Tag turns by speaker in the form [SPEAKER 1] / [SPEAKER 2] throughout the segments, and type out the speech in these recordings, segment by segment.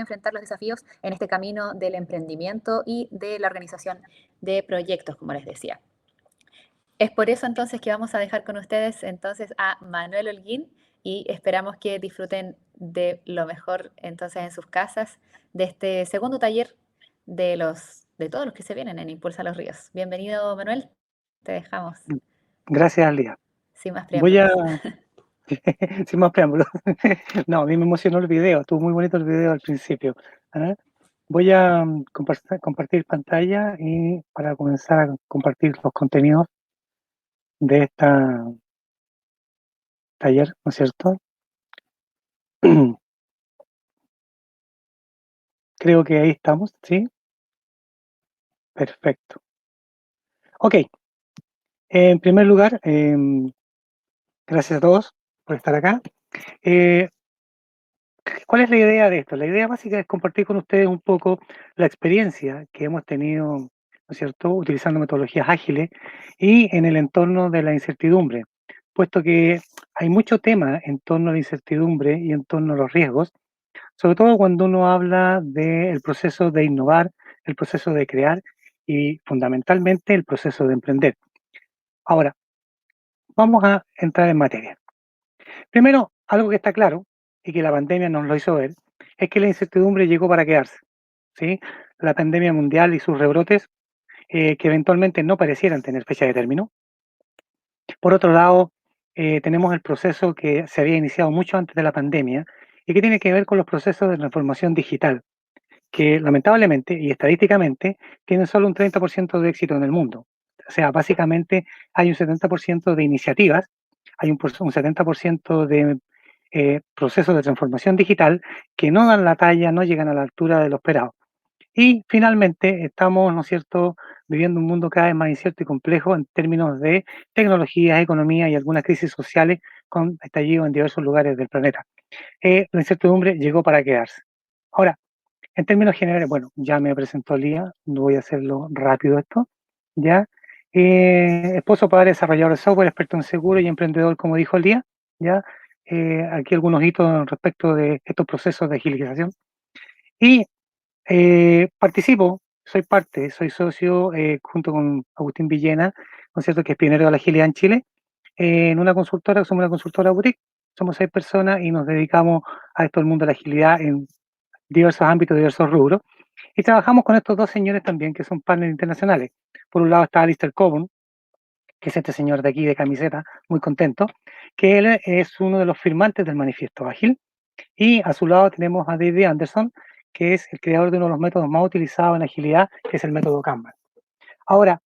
[SPEAKER 1] enfrentar los desafíos en este camino del emprendimiento y de la organización de proyectos, como les decía. Es por eso entonces que vamos a dejar con ustedes entonces a Manuel Holguín y esperamos que disfruten de lo mejor entonces en sus casas de este segundo taller de todos los que se vienen en Impulsa los Ríos. Bienvenido, Manuel. Te dejamos
[SPEAKER 2] Gracias, Lía.
[SPEAKER 1] sin más
[SPEAKER 2] Voy a,
[SPEAKER 1] preámbulos.
[SPEAKER 2] sin más preámbulos. No, a mí me emocionó el video, estuvo muy bonito el video al principio. ¿Ah? Voy a compartir pantalla y para comenzar a compartir los contenidos de esta taller, ¿no es cierto? Creo que ahí estamos, ¿sí? Perfecto. Ok, en primer lugar, gracias a todos por estar acá. Eh, ¿Cuál es la idea de esto? La idea básica es compartir con ustedes un poco la experiencia que hemos tenido, ¿no es cierto?, utilizando metodologías ágiles y en el entorno de la incertidumbre, puesto que hay mucho tema en torno a la incertidumbre y en torno a los riesgos, sobre todo cuando uno habla del proceso de innovar, el proceso de crear y fundamentalmente el proceso de emprender. Ahora, vamos a entrar en materia. Primero, algo que está claro y que la pandemia nos lo hizo ver, es que la incertidumbre llegó para quedarse, ¿sí? La pandemia mundial y sus rebrotes, que eventualmente no parecieran tener fecha de término. Por otro lado, tenemos el proceso que se había iniciado mucho antes de la pandemia y que tiene que ver con los procesos de transformación digital, que lamentablemente y estadísticamente tienen solo un 30% de éxito en el mundo. O sea, básicamente hay un 70% de iniciativas, hay un 70% de procesos de transformación digital que no dan la talla, no llegan a la altura de lo esperado. Y finalmente estamos, ¿no es cierto?, viviendo un mundo cada vez más incierto y complejo en términos de tecnologías, economía y algunas crisis sociales con estallido en diversos lugares del planeta. La incertidumbre llegó para quedarse. Ahora, en términos generales, bueno, ya me presentó Lía, no voy a hacerlo rápido esto, ¿ya? Esposo, padre, desarrollador de software, experto en seguro y emprendedor, como dijo Lía, ¿ya? Aquí algunos hitos respecto de estos procesos de agilización. Y participo, soy parte, soy socio junto con Agustín Villena, ¿no es cierto?, que es pionero de la agilidad en Chile, en una consultora, somos una consultora boutique, somos 6 personas y nos dedicamos a esto del mundo de la agilidad en diversos ámbitos, diversos rubros. Y trabajamos con estos dos señores también, que son partners internacionales. Por un lado está Alistair Coburn, que es este señor de aquí de camiseta, muy contento, que él es uno de los firmantes del manifiesto ágil. Y a su lado tenemos a David Anderson, que es el creador de uno de los métodos más utilizados en agilidad, que es el método Kanban. Ahora,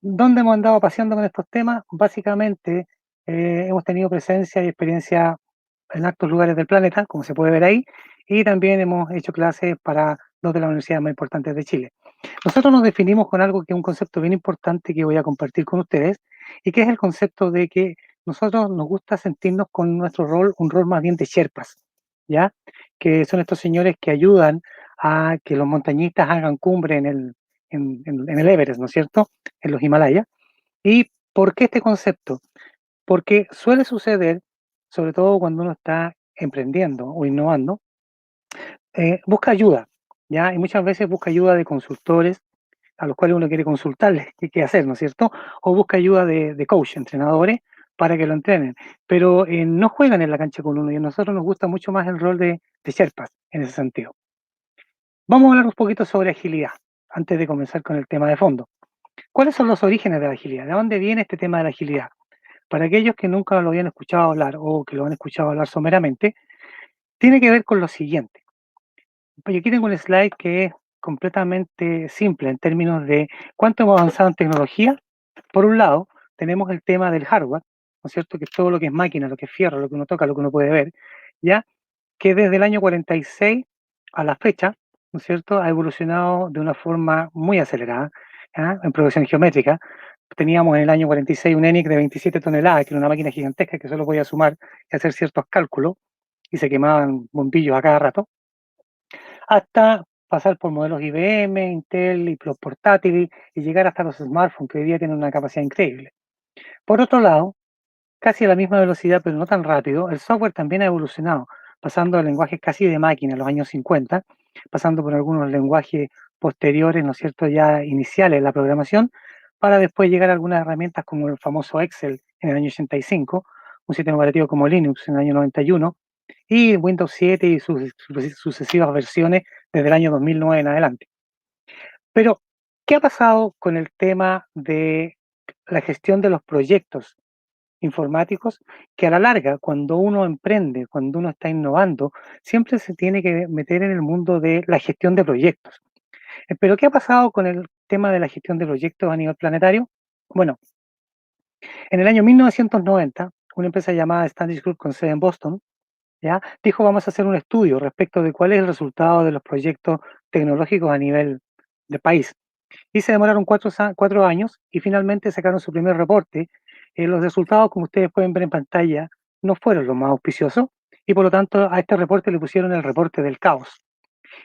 [SPEAKER 2] ¿dónde hemos andado paseando con estos temas? Básicamente, hemos tenido presencia y experiencia en altos lugares del planeta, como se puede ver ahí, y también hemos hecho clases para dos de las universidades más importantes de Chile. Nosotros nos definimos con algo que es un concepto bien importante que voy a compartir con ustedes, y que es el concepto de que nosotros nos gusta sentirnos con nuestro rol, un rol más bien de Sherpas, ¿ya? Que son estos señores que ayudan a que los montañistas hagan cumbre en el Everest, ¿no es cierto?, en los Himalayas. ¿Y por qué este concepto? Porque suele suceder, sobre todo cuando uno está emprendiendo o innovando, busca ayuda, ¿ya? Y muchas veces busca ayuda de consultores a los cuales uno quiere consultarles qué hacer, ¿no es cierto? O busca ayuda de coach, entrenadores, para que lo entrenen. Pero no juegan en la cancha con uno y a nosotros nos gusta mucho más el rol de Sherpas en ese sentido. Vamos a hablar un poquito sobre agilidad, antes de comenzar con el tema de fondo. ¿Cuáles son los orígenes de la agilidad? ¿De dónde viene este tema de la agilidad? Para aquellos que nunca lo habían escuchado hablar o que lo han escuchado hablar someramente, tiene que ver con lo siguiente. Pues aquí tengo un slide que es completamente simple en términos de cuánto hemos avanzado en tecnología. Por un lado, tenemos el tema del hardware, ¿no es cierto? Que es todo lo que es máquina, lo que es fierro, lo que uno toca, lo que uno puede ver, ¿ya? Que desde el año 46 a la fecha, ¿no es cierto?, ha evolucionado de una forma muy acelerada, ¿ya?, en progresión geométrica. Teníamos en el año 46 un ENIAC de 27 toneladas, que era una máquina gigantesca que solo podía sumar y hacer ciertos cálculos, y se quemaban bombillos a cada rato, hasta pasar por modelos IBM, Intel y los portátiles, y llegar hasta los smartphones, que hoy día tienen una capacidad increíble. Por otro lado, casi a la misma velocidad, pero no tan rápido, el software también ha evolucionado, pasando a lenguajes casi de máquina en los años 50, pasando por algunos lenguajes posteriores, ¿no es cierto?, ya iniciales en la programación, para después llegar a algunas herramientas como el famoso Excel en el año 85, un sistema operativo como Linux en el año 91, y Windows 7 y sus sucesivas versiones desde el año 2009 en adelante. Pero, ¿qué ha pasado con el tema de la gestión de los proyectos informáticos? Que a la larga, cuando uno emprende, cuando uno está innovando, siempre se tiene que meter en el mundo de la gestión de proyectos. Pero, ¿qué ha pasado con el tema de la gestión de proyectos a nivel planetario? Bueno, en el año 1990, una empresa llamada Standish Group con sede en Boston, ¿ya? Dijo, vamos a hacer un estudio respecto de cuál es el resultado de los proyectos tecnológicos a nivel de país. Y se demoraron 4 años y finalmente sacaron su primer reporte. Los resultados, como ustedes pueden ver en pantalla, no fueron los más auspiciosos y por lo tanto a este reporte le pusieron el reporte del caos.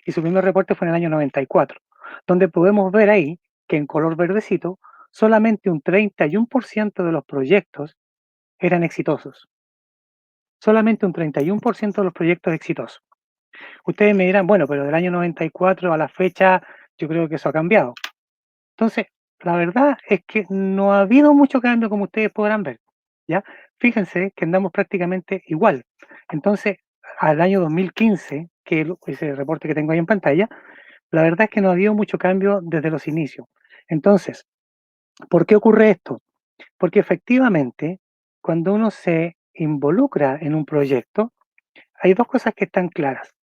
[SPEAKER 2] Y su primer reporte fue en el año 94, donde podemos ver ahí que en color verdecito solamente un 31% de los proyectos eran exitosos. Solamente un 31% de los proyectos exitosos. Ustedes me dirán, bueno, pero del año 94 a la fecha yo creo que eso ha cambiado. Entonces, la verdad es que no ha habido mucho cambio como ustedes podrán ver, ¿ya? Fíjense que andamos prácticamente igual. Entonces, al año 2015, que es el reporte que tengo ahí en pantalla, la verdad es que no ha habido mucho cambio desde los inicios. Entonces, ¿por qué ocurre esto? Porque efectivamente, cuando uno se involucra en un proyecto, hay dos cosas que están claras.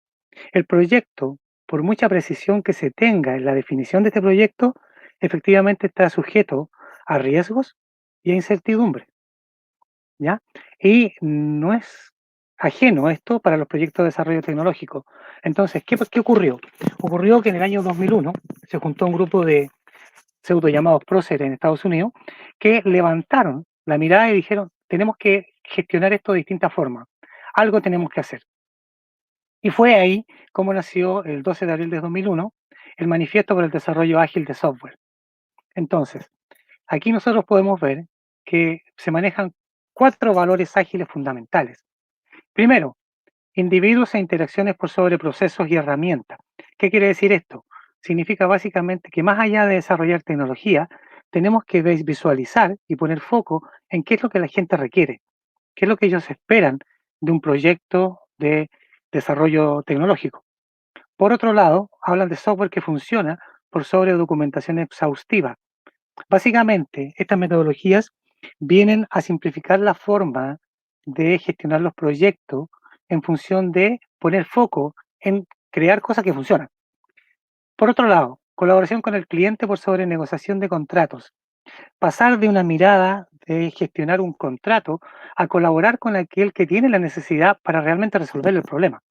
[SPEAKER 2] El proyecto, por mucha precisión que se tenga en la definición de este proyecto, efectivamente está sujeto a riesgos y a incertidumbre, ¿ya? Y no es ajeno esto para los proyectos de desarrollo tecnológico. Entonces, ¿qué ocurrió? Ocurrió que en el año 2001 se juntó un grupo de pseudo llamados próceres en Estados Unidos que levantaron la mirada y dijeron, tenemos que gestionar esto de distintas formas. Algo tenemos que hacer. Y fue ahí como nació el 12 de abril de 2001 el Manifiesto por el Desarrollo Ágil de Software. Entonces, aquí nosotros podemos ver que se manejan 4 valores ágiles fundamentales. Primero, individuos e interacciones por sobre procesos y herramientas. ¿Qué quiere decir esto? Significa básicamente que más allá de desarrollar tecnología, tenemos que visualizar y poner foco en qué es lo que la gente requiere, qué es lo que ellos esperan de un proyecto de desarrollo tecnológico. Por otro lado, hablan de software que funciona por sobre documentación exhaustiva. Básicamente, estas metodologías vienen a simplificar la forma de gestionar los proyectos en función de poner foco en crear cosas que funcionan. Por otro lado, colaboración con el cliente por sobre negociación de contratos. Pasar de una mirada de gestionar un contrato a colaborar con aquel que tiene la necesidad para realmente resolver el problema.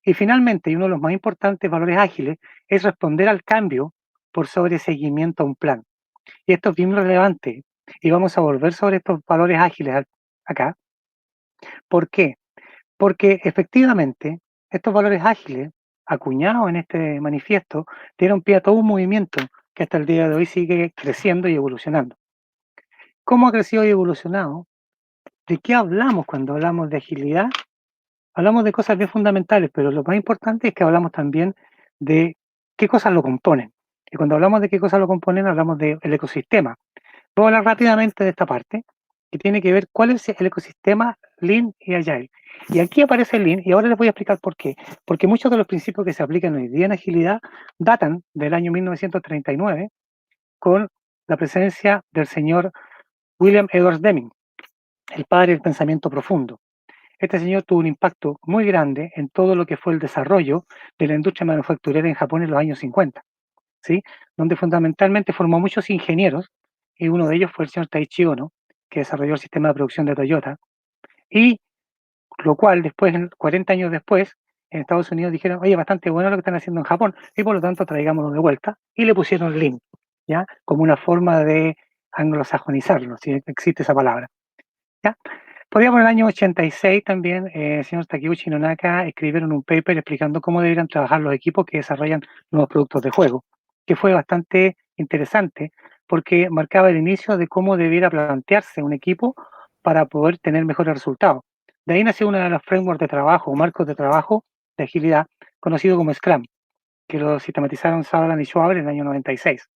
[SPEAKER 2] Y finalmente, y uno de los más importantes valores ágiles, es responder al cambio por sobre seguimiento a un plan. Y esto es bien relevante. Y vamos a volver sobre estos valores ágiles acá. ¿Por qué? Porque efectivamente estos valores ágiles, acuñados en este manifiesto, dieron pie a todo un movimiento que hasta el día de hoy sigue creciendo y evolucionando. ¿Cómo ha crecido y evolucionado? ¿De qué hablamos cuando hablamos de agilidad? Hablamos de cosas bien fundamentales, pero lo más importante es que hablamos también de qué cosas lo componen. Y cuando hablamos de qué cosas lo componen, hablamos del ecosistema. Voy a hablar rápidamente de esta parte, que tiene que ver cuál es el ecosistema Lean y Agile. Y aquí aparece el Lean, y ahora les voy a explicar por qué. Porque muchos de los principios que se aplican hoy día en agilidad datan del año 1939 con la presencia del señor William Edwards Deming, el padre del pensamiento profundo. Este señor tuvo un impacto muy grande en todo lo que fue el desarrollo de la industria manufacturera en Japón en los años 50, ¿sí? Donde fundamentalmente formó muchos ingenieros, y uno de ellos fue el señor Taiichi Ohno, que desarrolló el sistema de producción de Toyota, y lo cual después, 40 años después, en Estados Unidos dijeron, oye, bastante bueno lo que están haciendo en Japón, y por lo tanto traigámoslo de vuelta, y le pusieron Lean, ¿ya? Como una forma de anglosajonizarlo, si existe esa palabra, ¿ya? Podríamos en el año 86 también, el señor Takeuchi Nonaka escribieron un paper explicando cómo deberían trabajar los equipos que desarrollan nuevos productos de juego, que fue bastante interesante porque marcaba el inicio de cómo debiera plantearse un equipo para poder tener mejores resultados. De ahí nació uno de los frameworks de trabajo o marcos de trabajo de agilidad conocido como Scrum. que lo sistematizaron Sutherland y Schwaber en el año 96.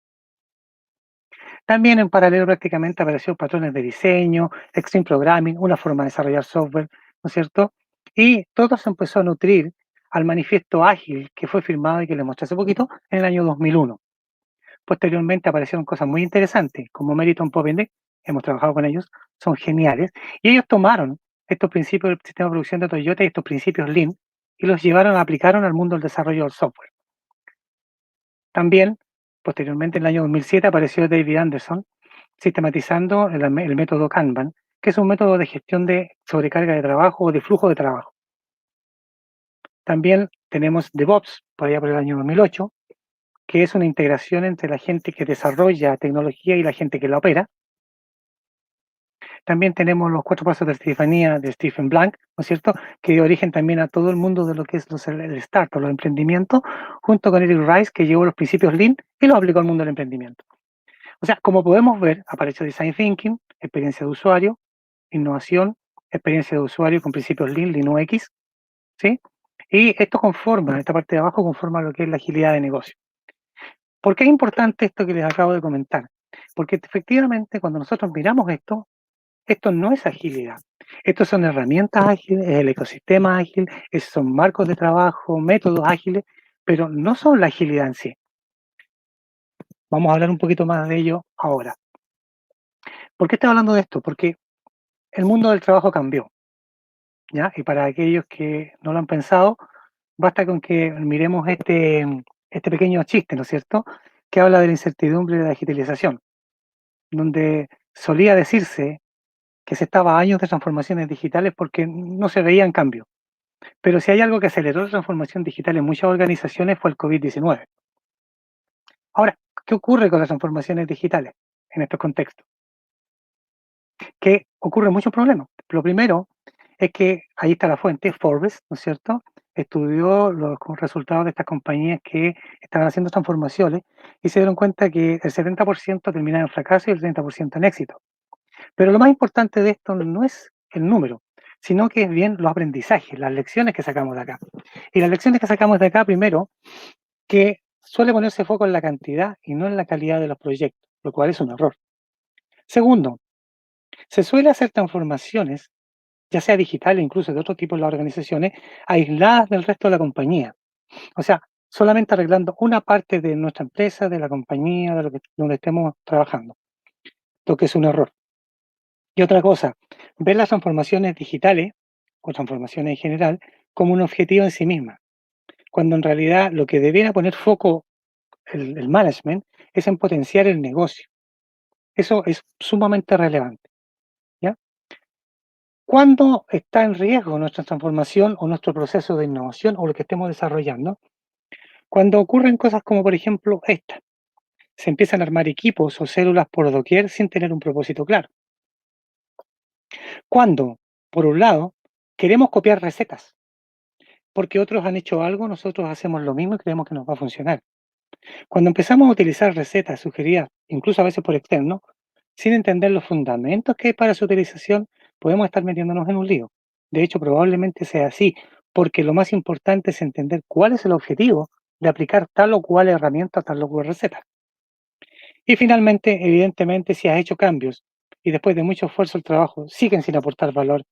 [SPEAKER 2] También en paralelo prácticamente aparecieron patrones de diseño, Extreme Programming, una forma de desarrollar software, ¿no es cierto? Y todo se empezó a nutrir al manifiesto ágil que fue firmado y que les mostré hace poquito en el año 2001. Posteriormente aparecieron cosas muy interesantes, como Meriton Poppendieck, hemos trabajado con ellos, son geniales, y ellos tomaron estos principios del sistema de producción de Toyota y estos principios Lean y los llevaron, aplicaron al mundo del desarrollo del software. También, posteriormente, en el año 2007 apareció David Anderson, sistematizando el método Kanban, que es un método de gestión de sobrecarga de trabajo o de flujo de trabajo. También tenemos DevOps, por allá por el año 2008, que es una integración entre la gente que desarrolla tecnología y la gente que la opera. También tenemos los 4 pasos de Estefanía de Stephen Blank, ¿no es cierto?, que dio origen también a todo el mundo de lo que es el startup, los emprendimientos, junto con Eric Rice, que llevó los principios Lean y los aplicó al mundo del emprendimiento. O sea, como podemos ver, apareció Design Thinking, experiencia de usuario, innovación, experiencia de usuario con principios Lean, Lean UX, ¿sí? Y esto conforma, esta parte de abajo conforma lo que es la agilidad de negocio. ¿Por qué es importante esto que les acabo de comentar? Porque efectivamente cuando nosotros miramos esto no es agilidad. Estos son herramientas ágiles, es el ecosistema ágil, son marcos de trabajo, métodos ágiles, pero no son la agilidad en sí. Vamos a hablar un poquito más de ello ahora. ¿Por qué estoy hablando de esto? Porque el mundo del trabajo cambió, ¿ya? Y para aquellos que no lo han pensado, basta con que miremos este pequeño chiste, ¿no es cierto?, que habla de la incertidumbre de la digitalización, donde solía decirse que se estaba a años de transformaciones digitales porque no se veían cambios. Pero si hay algo que aceleró la transformación digital en muchas organizaciones fue el COVID-19. Ahora, ¿qué ocurre con las transformaciones digitales en estos contextos? Que ocurren muchos problemas. Lo primero es que ahí está la fuente, Forbes, ¿no es cierto? Estudió los resultados de estas compañías que estaban haciendo transformaciones y se dieron cuenta que el 70% terminaba en fracaso y el 30% en éxito. Pero lo más importante de esto no es el número, sino que es bien los aprendizajes, las lecciones que sacamos de acá. Y las lecciones que sacamos de acá, primero, que suele ponerse foco en la cantidad y no en la calidad de los proyectos, lo cual es un error. Segundo, se suele hacer transformaciones, ya sea digitales, incluso de otro tipo en las organizaciones, aisladas del resto de la compañía. O sea, solamente arreglando una parte de nuestra empresa, de la compañía, de donde estemos trabajando, lo que es un error. Y otra cosa, ver las transformaciones digitales o transformaciones en general como un objetivo en sí misma, cuando en realidad lo que debiera poner foco el management es en potenciar el negocio. Eso es sumamente relevante, ¿ya? ¿Cuándo está en riesgo nuestra transformación o nuestro proceso de innovación o lo que estemos desarrollando? Cuando ocurren cosas como, por ejemplo, esta. Se empiezan a armar equipos o células por doquier sin tener un propósito claro. Cuando, por un lado, queremos copiar recetas, porque otros han hecho algo, nosotros hacemos lo mismo y creemos que nos va a funcionar. Cuando empezamos a utilizar recetas sugeridas, incluso a veces por externos, sin entender los fundamentos que hay para su utilización, podemos estar metiéndonos en un lío. De hecho, probablemente sea así, porque lo más importante es entender cuál es el objetivo de aplicar tal o cual herramienta, tal o cual receta. Y finalmente, evidentemente, si has hecho cambios y después de mucho esfuerzo el trabajo siguen sin aportar valor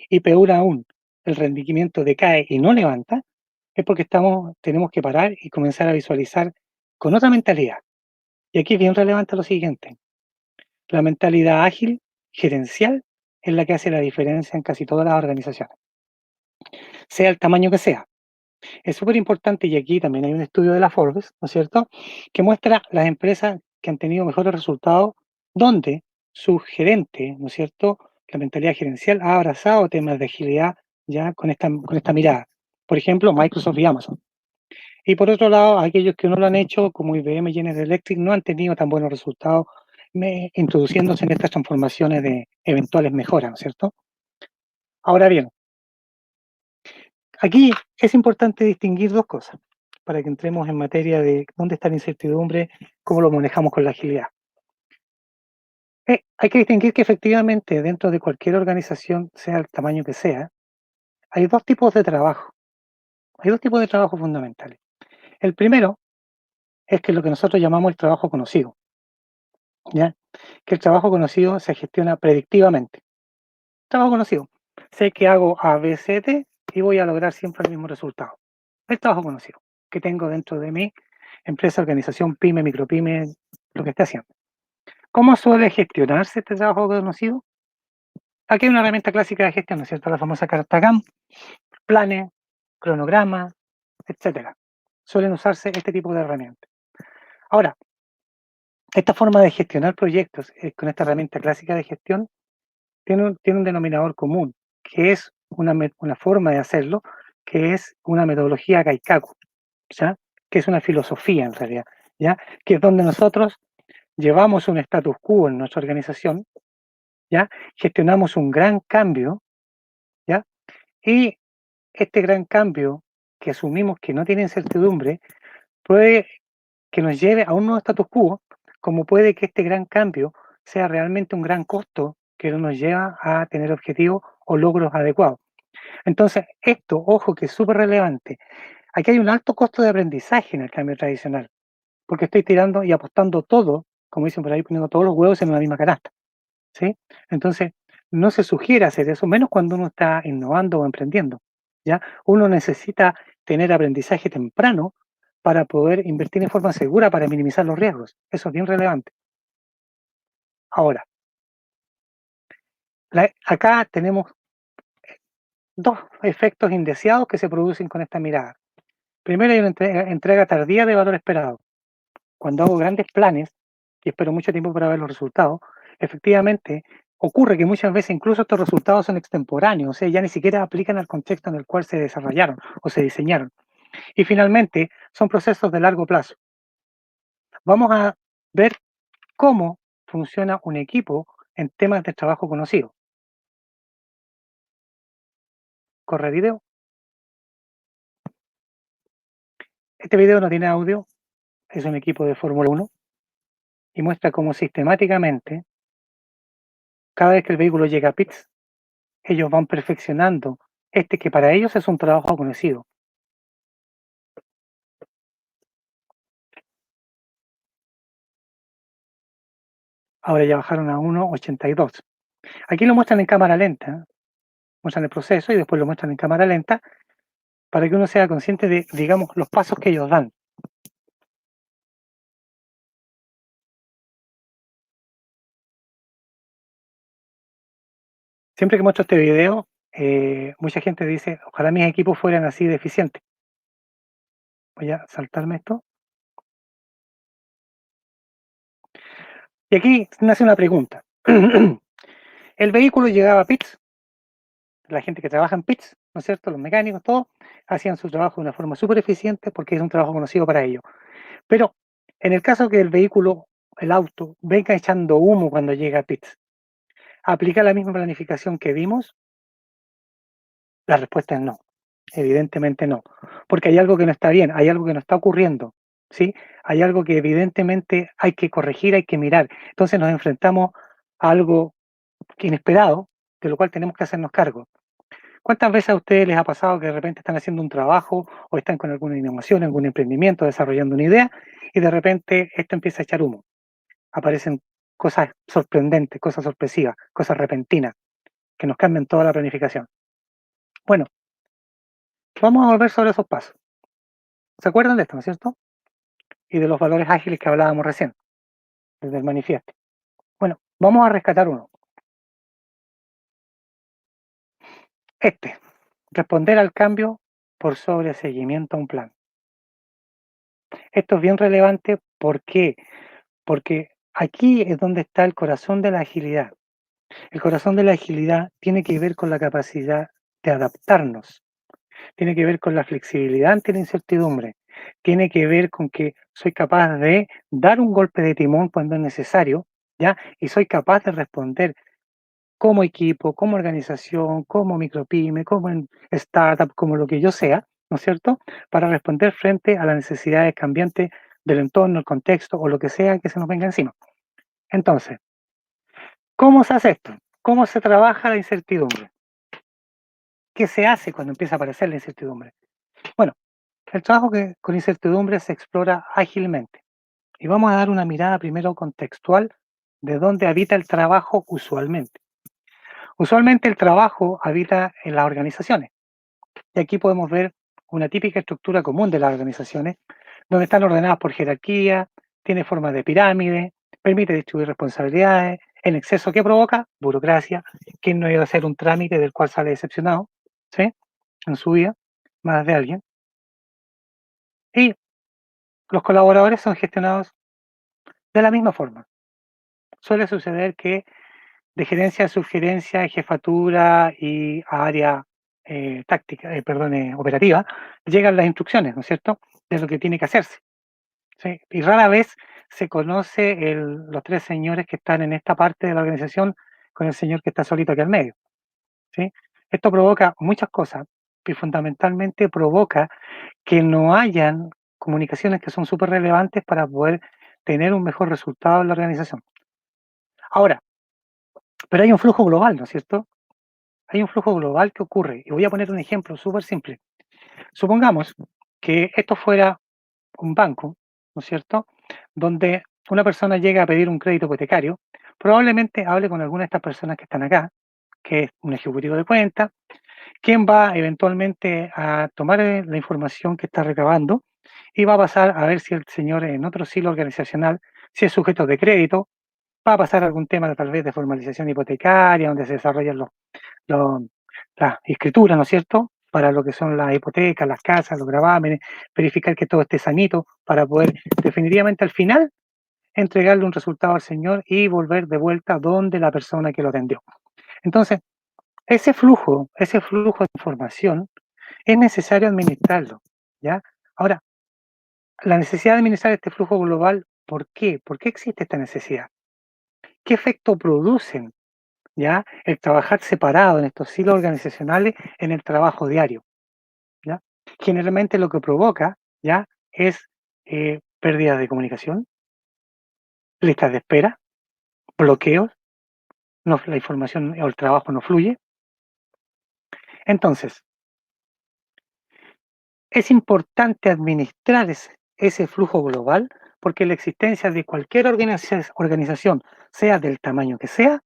[SPEAKER 2] y peor aún, el rendimiento decae y no levanta, es porque tenemos que parar y comenzar a visualizar con otra mentalidad. Y aquí es bien relevante lo siguiente. La mentalidad ágil, gerencial, es la que hace la diferencia en casi todas las organizaciones, sea el tamaño que sea. Es súper importante, y aquí también hay un estudio de la Forbes, ¿no es cierto?, que muestra las empresas que han tenido mejores resultados, donde su gerente, ¿no es cierto?, la mentalidad gerencial ha abrazado temas de agilidad ya con esta mirada. Por ejemplo, Microsoft y Amazon. Y por otro lado, aquellos que no lo han hecho, como IBM y General Electric, no han tenido tan buenos resultados introduciéndose en estas transformaciones de eventuales mejoras, ¿no es cierto? Ahora bien, aquí es importante distinguir dos cosas para que entremos en materia de dónde está la incertidumbre, cómo lo manejamos con la agilidad. Hay que distinguir que efectivamente dentro de cualquier organización, sea el tamaño que sea, hay dos tipos de trabajo. Hay dos tipos de trabajo fundamentales. El primero es que lo que nosotros llamamos el trabajo conocido, ¿ya? Que el trabajo conocido se gestiona predictivamente. Trabajo conocido. Sé que hago A, B, C, D y voy a lograr siempre el mismo resultado. El trabajo conocido que tengo dentro de mi empresa, organización, pyme, micropyme, lo que esté haciendo. ¿Cómo suele gestionarse este trabajo conocido? Aquí hay una herramienta clásica de gestión, ¿no es cierto? La famosa carta GAM, planes, cronogramas, etcétera. Suelen usarse este tipo de herramientas. Ahora, esta forma de gestionar proyectos con esta herramienta clásica de gestión tiene un denominador común, que es una forma de hacerlo, que es una metodología Kaikaku, ¿ya? Que es una filosofía en realidad, ¿ya? Que es donde nosotros llevamos un status quo en nuestra organización, ¿ya? Gestionamos un gran cambio, ¿ya? Y este gran cambio que asumimos que no tiene incertidumbre puede que nos lleve a un nuevo status quo, como puede que este gran cambio sea realmente un gran costo que no nos lleva a tener objetivos o logros adecuados. Entonces, esto, ojo, que es súper relevante. Aquí hay un alto costo de aprendizaje en el cambio tradicional, porque estoy tirando y apostando todo, como dicen por ahí, poniendo todos los huevos en una misma canasta, ¿sí? Entonces, no se sugiere hacer eso, menos cuando uno está innovando o emprendiendo, ¿ya? Uno necesita tener aprendizaje temprano para poder invertir en forma segura para minimizar los riesgos. Eso es bien relevante. Ahora, acá tenemos dos efectos indeseados que se producen con esta mirada. Primero, hay una entrega tardía de valor esperado. Cuando hago grandes planes y espero mucho tiempo para ver los resultados, efectivamente ocurre que muchas veces incluso estos resultados son extemporáneos, o sea, ya ni siquiera aplican al contexto en el cual se desarrollaron o se diseñaron. Y finalmente, son procesos de largo plazo. Vamos a ver cómo funciona un equipo en temas de trabajo conocido. Corre video. Este video no tiene audio, es un equipo de Fórmula 1 y muestra cómo sistemáticamente, cada vez que el vehículo llega a pits, ellos van perfeccionando este que para ellos es un trabajo conocido. Ahora ya bajaron a 1,82. Aquí lo muestran en cámara lenta, muestran el proceso y después lo muestran en cámara lenta para que uno sea consciente de, digamos, los pasos que ellos dan. Siempre que muestro este video, mucha gente dice, ojalá mis equipos fueran así de eficientes. Voy a saltarme esto. Y aquí nace una pregunta. El vehículo llegaba a pits, la gente que trabaja en pits, ¿no es cierto? Los mecánicos, todos, hacían su trabajo de una forma súper eficiente porque es un trabajo conocido para ellos. Pero en el caso que el vehículo, el auto, venga echando humo cuando llega a pits, ¿aplica la misma planificación que vimos? La respuesta es no, evidentemente no, porque hay algo que no está bien, hay algo que no está ocurriendo, ¿sí? Hay algo que evidentemente hay que corregir, hay que mirar. Entonces nos enfrentamos a algo inesperado, de lo cual tenemos que hacernos cargo. ¿Cuántas veces a ustedes les ha pasado que de repente están haciendo un trabajo o están con alguna innovación, algún emprendimiento, desarrollando una idea y de repente esto empieza a echar humo? Aparecen cosas sorprendentes, cosas sorpresivas, cosas repentinas que nos cambian toda la planificación. Bueno, vamos a volver sobre esos pasos. ¿Se acuerdan de esto, no es cierto? Y de los valores ágiles que hablábamos recién, desde el manifiesto. Bueno, vamos a rescatar uno. Este, responder al cambio por sobreseguimiento a un plan. Esto es bien relevante, ¿por qué? Porque aquí es donde está el corazón de la agilidad. El corazón de la agilidad tiene que ver con la capacidad de adaptarnos, tiene que ver con la flexibilidad ante la incertidumbre, tiene que ver con que soy capaz de dar un golpe de timón cuando es necesario, ¿ya? Y soy capaz de responder como equipo, como organización, como micropyme, como en startup, como lo que yo sea, ¿no es cierto? Para responder frente a las necesidades cambiantes del entorno, el contexto o lo que sea que se nos venga encima. Entonces, ¿cómo se hace esto? ¿Cómo se trabaja la incertidumbre? ¿Qué se hace cuando empieza a aparecer la incertidumbre? Bueno, El trabajo con incertidumbre se explora ágilmente y vamos a dar una mirada primero contextual de dónde habita el trabajo usualmente. Usualmente el trabajo habita en las organizaciones y aquí podemos ver una típica estructura común de las organizaciones donde están ordenadas por jerarquía, tiene forma de pirámide, permite distribuir responsabilidades, en exceso que provoca burocracia, quien no iba a hacer un trámite del cual sale decepcionado, ¿sí? En su vida, más de alguien. Y los colaboradores son gestionados de la misma forma. Suele suceder que de gerencia a subgerencia, jefatura y a área táctica, perdón, operativa, llegan las instrucciones, ¿no es cierto?, de lo que tiene que hacerse. ¿Sí? Y rara vez se conoce los tres señores que están en esta parte de la organización con el señor que está solito aquí al medio. ¿Sí? Esto provoca muchas cosas y fundamentalmente provoca que no hayan comunicaciones que son súper relevantes para poder tener un mejor resultado en la organización. Ahora, pero hay un flujo global, ¿no es cierto? Hay un flujo global que ocurre. Y voy a poner un ejemplo súper simple. Supongamos que esto fuera un banco, ¿no es cierto? Donde una persona llega a pedir un crédito hipotecario, probablemente hable con alguna de estas personas que están acá, que es un ejecutivo de cuenta, quien va eventualmente a tomar la información que está recabando y va a pasar a ver si el señor en otro silo organizacional, si es sujeto de crédito, va a pasar algún tema tal vez de formalización hipotecaria, donde se desarrollan los- las escrituras, ¿no es cierto? Para lo que son las hipotecas, las casas, los gravámenes, verificar que todo esté sanito para poder definitivamente al final entregarle un resultado al señor y volver de vuelta donde la persona que lo atendió. Entonces, ese flujo de información es necesario administrarlo, ¿ya? Ahora, la necesidad de administrar este flujo global, ¿por qué? ¿Por qué existe esta necesidad? ¿Qué efecto producen, ya, el trabajar separado en estos silos organizacionales en el trabajo diario? ¿Ya? Generalmente lo que provoca, ¿ya? Es pérdida de comunicación, listas de espera, bloqueos, la información o el trabajo no fluye. Entonces, es importante administrar ese flujo global porque la existencia de cualquier organización, sea del tamaño que sea,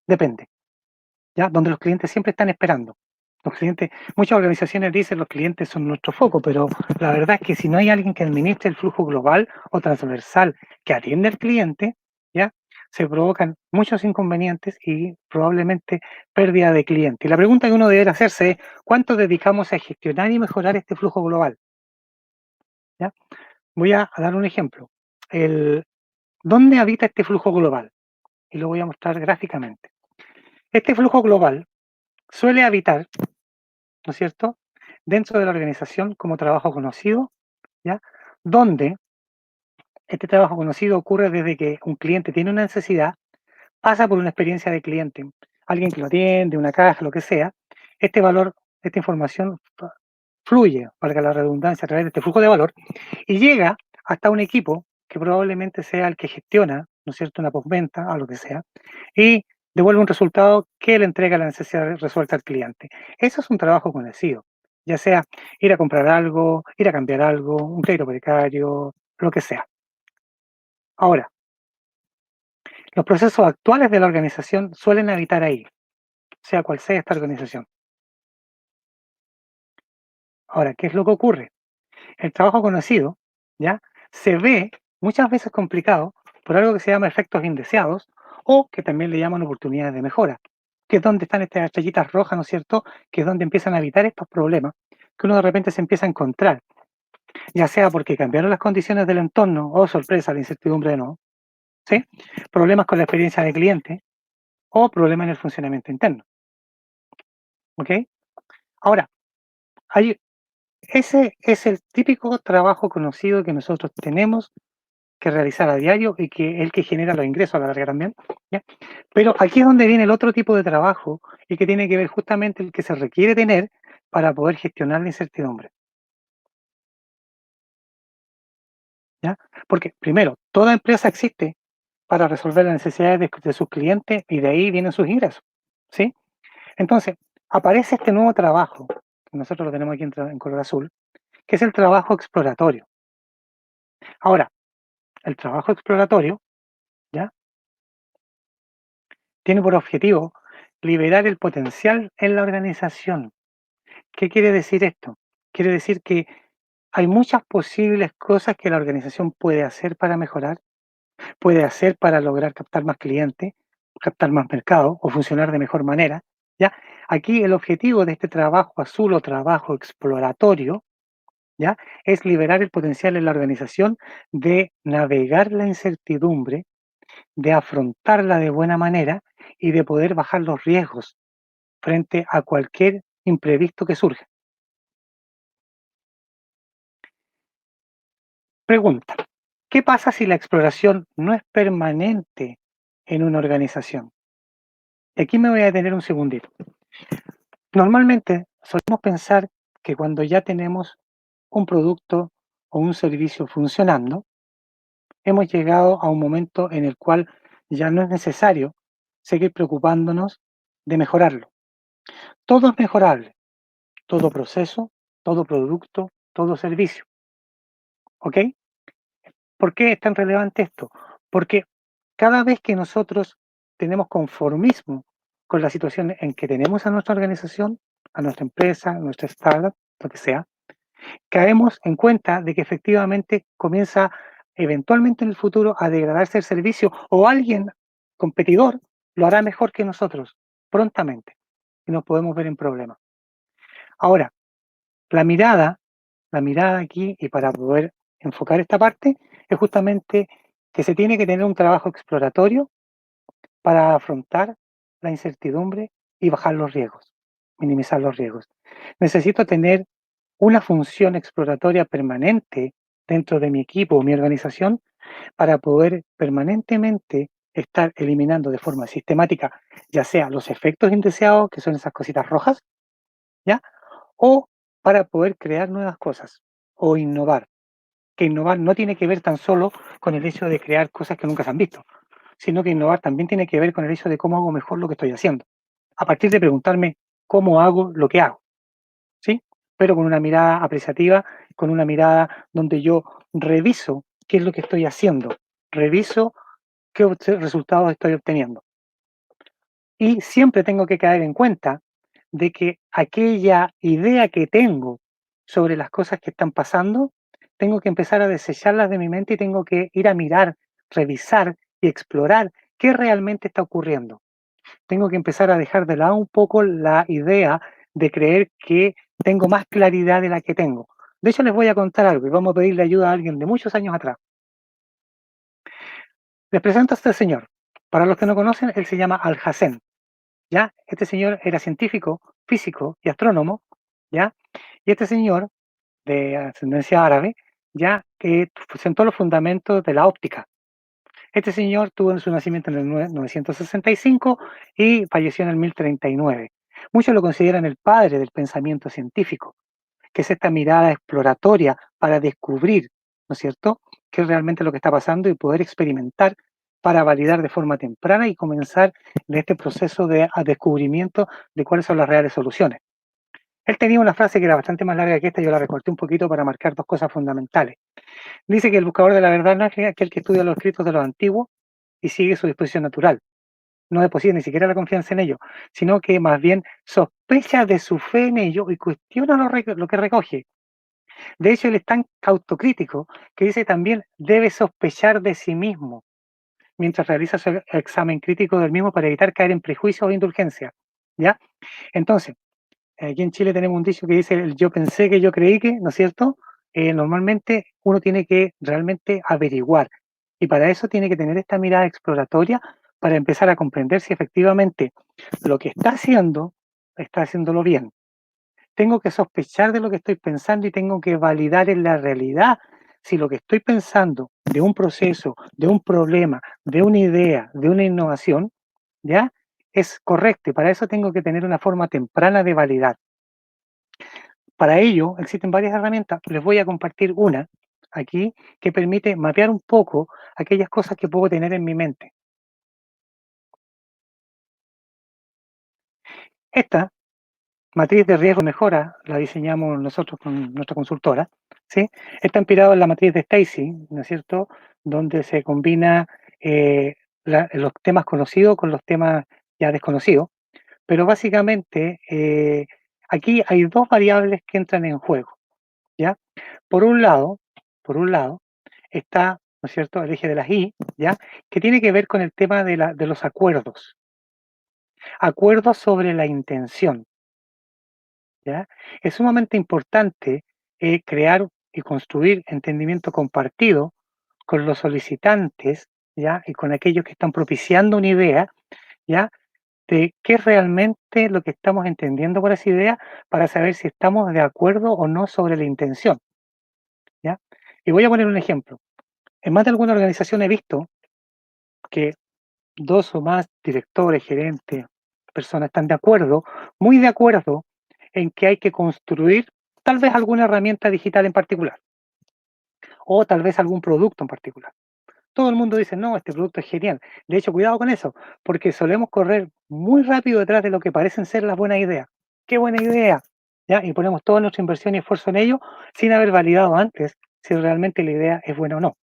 [SPEAKER 2] depende, ¿ya? Donde los clientes siempre están esperando. Los clientes, muchas organizaciones dicen los clientes son nuestro foco, pero la verdad es que si no hay alguien que administre el flujo global o transversal que atiende al cliente, ¿ya? Se provocan muchos inconvenientes y probablemente pérdida de cliente. Y la pregunta que uno debe hacerse es, ¿cuánto dedicamos a gestionar y mejorar este flujo global? ¿Ya? Voy a dar un ejemplo. ¿Dónde habita este flujo global? Y lo voy a mostrar gráficamente. Este flujo global suele habitar, ¿no es cierto?, dentro de la organización como trabajo conocido, ¿ya? Donde este trabajo conocido ocurre desde que un cliente tiene una necesidad, pasa por una experiencia de cliente, alguien que lo atiende, una caja, lo que sea, este valor, esta información fluye, valga la redundancia, a través de este flujo de valor y llega hasta un equipo que probablemente sea el que gestiona, ¿no es cierto?, una postventa, o lo que sea, y devuelve un resultado que le entrega la necesidad resuelta al cliente. Eso es un trabajo conocido, ya sea ir a comprar algo, ir a cambiar algo, un crédito hipotecario, lo que sea. Ahora, los procesos actuales de la organización suelen habitar ahí, sea cual sea esta organización. Ahora, ¿qué es lo que ocurre? El trabajo conocido, ¿ya? Se ve muchas veces complicado por algo que se llama efectos indeseados o que también le llaman oportunidades de mejora, que es donde están estas estrellitas rojas, ¿no es cierto? Que es donde empiezan a habitar estos problemas que uno de repente se empieza a encontrar, ya sea porque cambiaron las condiciones del entorno o sorpresa, la incertidumbre de no, ¿sí? Problemas con la experiencia del cliente o problemas en el funcionamiento interno, ¿ok? Ahora, hay, ese es el típico trabajo conocido que nosotros tenemos que realizar a diario y que es el que genera los ingresos a la larga también, ¿ya? Pero aquí es donde viene el otro tipo de trabajo y que tiene que ver justamente el que se requiere tener para poder gestionar la incertidumbre, ¿ya? Porque primero, toda empresa existe para resolver las necesidades de sus clientes y de ahí vienen sus ingresos, ¿sí? Entonces, aparece este nuevo trabajo, que nosotros lo tenemos aquí en Color Azul, que es el trabajo exploratorio. Ahora, el trabajo exploratorio, ¿ya? Tiene por objetivo liberar el potencial en la organización. ¿Qué quiere decir esto? Quiere decir que hay muchas posibles cosas que la organización puede hacer para mejorar, puede hacer para lograr captar más clientes, captar más mercado o funcionar de mejor manera. ¿Ya? Aquí el objetivo de este trabajo azul o trabajo exploratorio, ¿ya? Es liberar el potencial en la organización de navegar la incertidumbre, de afrontarla de buena manera y de poder bajar los riesgos frente a cualquier imprevisto que surja. Pregunta, ¿qué pasa si la exploración no es permanente en una organización? Y aquí me voy a detener un segundito. Normalmente solemos pensar que cuando ya tenemos un producto o un servicio funcionando, hemos llegado a un momento en el cual ya no es necesario seguir preocupándonos de mejorarlo. Todo es mejorable, todo proceso, todo producto, todo servicio. ¿Ok? ¿Por qué es tan relevante esto? Porque cada vez que nosotros tenemos conformismo con la situación en que tenemos a nuestra organización, a nuestra empresa, a nuestra startup, lo que sea, caemos en cuenta de que efectivamente comienza eventualmente en el futuro a degradarse el servicio o alguien competidor lo hará mejor que nosotros prontamente y nos podemos ver en problemas. Ahora, la mirada, la mirada aquí y para poder enfocar esta parte es justamente que se tiene que tener un trabajo exploratorio para afrontar la incertidumbre y bajar los riesgos, minimizar los riesgos. Necesito tener una función exploratoria permanente dentro de mi equipo o mi organización para poder permanentemente estar eliminando de forma sistemática, ya sea los efectos indeseados, que son esas cositas rojas, ¿ya? O para poder crear nuevas cosas o innovar, que innovar no tiene que ver tan solo con el hecho de crear cosas que nunca se han visto, sino que innovar también tiene que ver con el hecho de cómo hago mejor lo que estoy haciendo, a partir de preguntarme cómo hago lo que hago, ¿sí? Pero con una mirada apreciativa, con una mirada donde yo reviso qué es lo que estoy haciendo, reviso qué resultados estoy obteniendo. Y siempre tengo que caer en cuenta de que aquella idea que tengo sobre las cosas que están pasando, tengo que empezar a desecharlas de mi mente y tengo que ir a mirar, revisar y explorar qué realmente está ocurriendo. Tengo que empezar a dejar de lado un poco la idea de creer que tengo más claridad de la que tengo. De hecho, les voy a contar algo y vamos a pedirle ayuda a alguien de muchos años atrás. Les presento a este señor. Para los que no conocen, él se llama Alhazen. ¿Ya? Este señor era científico, físico y astrónomo, ¿ya? Y este señor, de ascendencia árabe, ya que sentó los fundamentos de la óptica. Este señor tuvo su nacimiento en el 965 y falleció en el 1039. Muchos lo consideran el padre del pensamiento científico, que es esta mirada exploratoria para descubrir, ¿no es cierto?, qué es realmente lo que está pasando y poder experimentar para validar de forma temprana y comenzar de este proceso de descubrimiento de cuáles son las reales soluciones. Él tenía una frase que era bastante más larga que esta, yo la recorté un poquito para marcar dos cosas fundamentales. Dice que el buscador de la verdad no es aquel que estudia los escritos de los antiguos y sigue su disposición natural. No deposita ni siquiera la confianza en ellos, sino que más bien sospecha de su fe en ellos y cuestiona lo que recoge. De hecho, él es tan autocrítico que dice también debe sospechar de sí mismo mientras realiza su examen crítico del mismo para evitar caer en prejuicios o indulgencias. ¿Ya? Entonces, aquí en Chile tenemos un dicho que dice el yo pensé que yo creí que, ¿no es cierto? Normalmente uno tiene que realmente averiguar y para eso tiene que tener esta mirada exploratoria para empezar a comprender si efectivamente lo que está haciéndolo bien. Tengo que sospechar de lo que estoy pensando y tengo que validar en la realidad si lo que estoy pensando de un proceso, de un problema, de una idea, de una innovación, ¿ya? Es correcto y para eso tengo que tener una forma temprana de validar. Para ello existen varias herramientas, les voy a compartir una aquí que permite mapear un poco aquellas cosas que puedo tener en mi mente. Esta matriz de riesgo mejora, la diseñamos nosotros con nuestra consultora, ¿sí? Está inspirado en la matriz de Stacy, ¿no es cierto? Donde se combina los temas conocidos con los temas ya desconocidos, pero básicamente aquí hay dos variables que entran en juego, ¿ya? Por un lado, está, ¿no es cierto?, el eje de las I, ¿ya? Que tiene que ver con el tema de los acuerdos sobre la intención, ¿ya? Es sumamente importante crear y construir entendimiento compartido con los solicitantes, ¿ya? Y con aquellos que están propiciando una idea, ¿ya? De qué es realmente lo que estamos entendiendo por esa idea para saber si estamos de acuerdo o no sobre la intención, ¿ya? Y voy a poner un ejemplo. En más de alguna organización he visto que dos o más directores, gerentes, personas están de acuerdo, muy de acuerdo, en que hay que construir tal vez alguna herramienta digital en particular o tal vez algún producto en particular. Todo el mundo dice, no, este producto es genial. De hecho, cuidado con eso, porque solemos correr muy rápido detrás de lo que parecen ser las buenas ideas. ¡Qué buena idea! ¿Ya? Y ponemos toda nuestra inversión y esfuerzo en ello sin haber validado antes si realmente la idea es buena o no.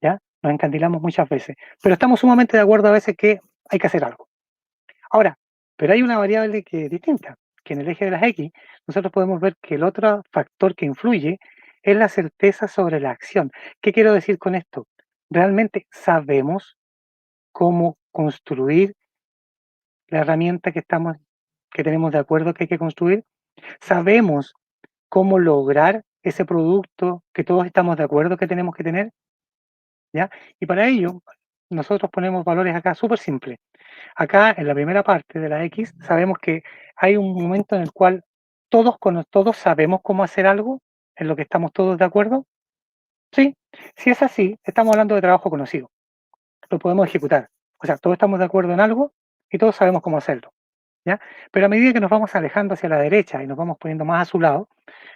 [SPEAKER 2] ¿Ya? Nos encandilamos muchas veces. Pero estamos sumamente de acuerdo a veces que hay que hacer algo. Ahora, pero hay una variable que es distinta, que en el eje de las X nosotros podemos ver que el otro factor que influye es la certeza sobre la acción. ¿Qué quiero decir con esto? ¿Realmente sabemos cómo construir la herramienta que tenemos de acuerdo que hay que construir? ¿Sabemos cómo lograr ese producto que todos estamos de acuerdo que tenemos que tener? ¿Ya? Y para ello, nosotros ponemos valores acá súper simples. Acá, en la primera parte de la X, sabemos que hay un momento en el cual todos sabemos cómo hacer algo, en lo que estamos todos de acuerdo. Sí, si es así, estamos hablando de trabajo conocido. Lo podemos ejecutar. O sea, todos estamos de acuerdo en algo y todos sabemos cómo hacerlo. ¿Ya? Pero a medida que nos vamos alejando hacia la derecha y nos vamos poniendo más a su lado,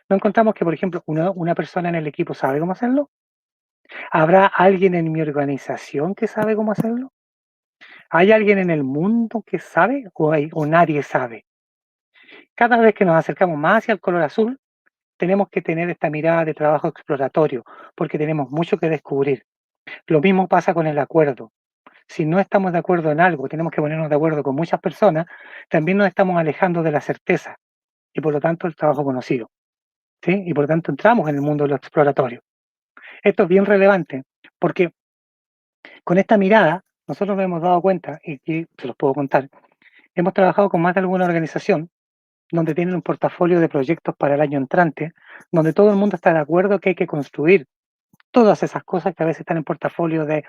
[SPEAKER 2] nos encontramos que, por ejemplo, una persona en el equipo sabe cómo hacerlo. ¿Habrá alguien en mi organización que sabe cómo hacerlo? ¿Hay alguien en el mundo que sabe o nadie sabe? Cada vez que nos acercamos más hacia el color azul, tenemos que tener esta mirada de trabajo exploratorio, porque tenemos mucho que descubrir. Lo mismo pasa con el acuerdo. Si no estamos de acuerdo en algo, tenemos que ponernos de acuerdo con muchas personas, también nos estamos alejando de la certeza y por lo tanto el trabajo conocido. ¿Sí? Y por lo tanto entramos en el mundo de lo exploratorio. Esto es bien relevante porque con esta mirada nosotros nos hemos dado cuenta, y aquí se los puedo contar, hemos trabajado con más de alguna organización donde tienen un portafolio de proyectos para el año entrante, donde todo el mundo está de acuerdo que hay que construir todas esas cosas que a veces están en portafolio de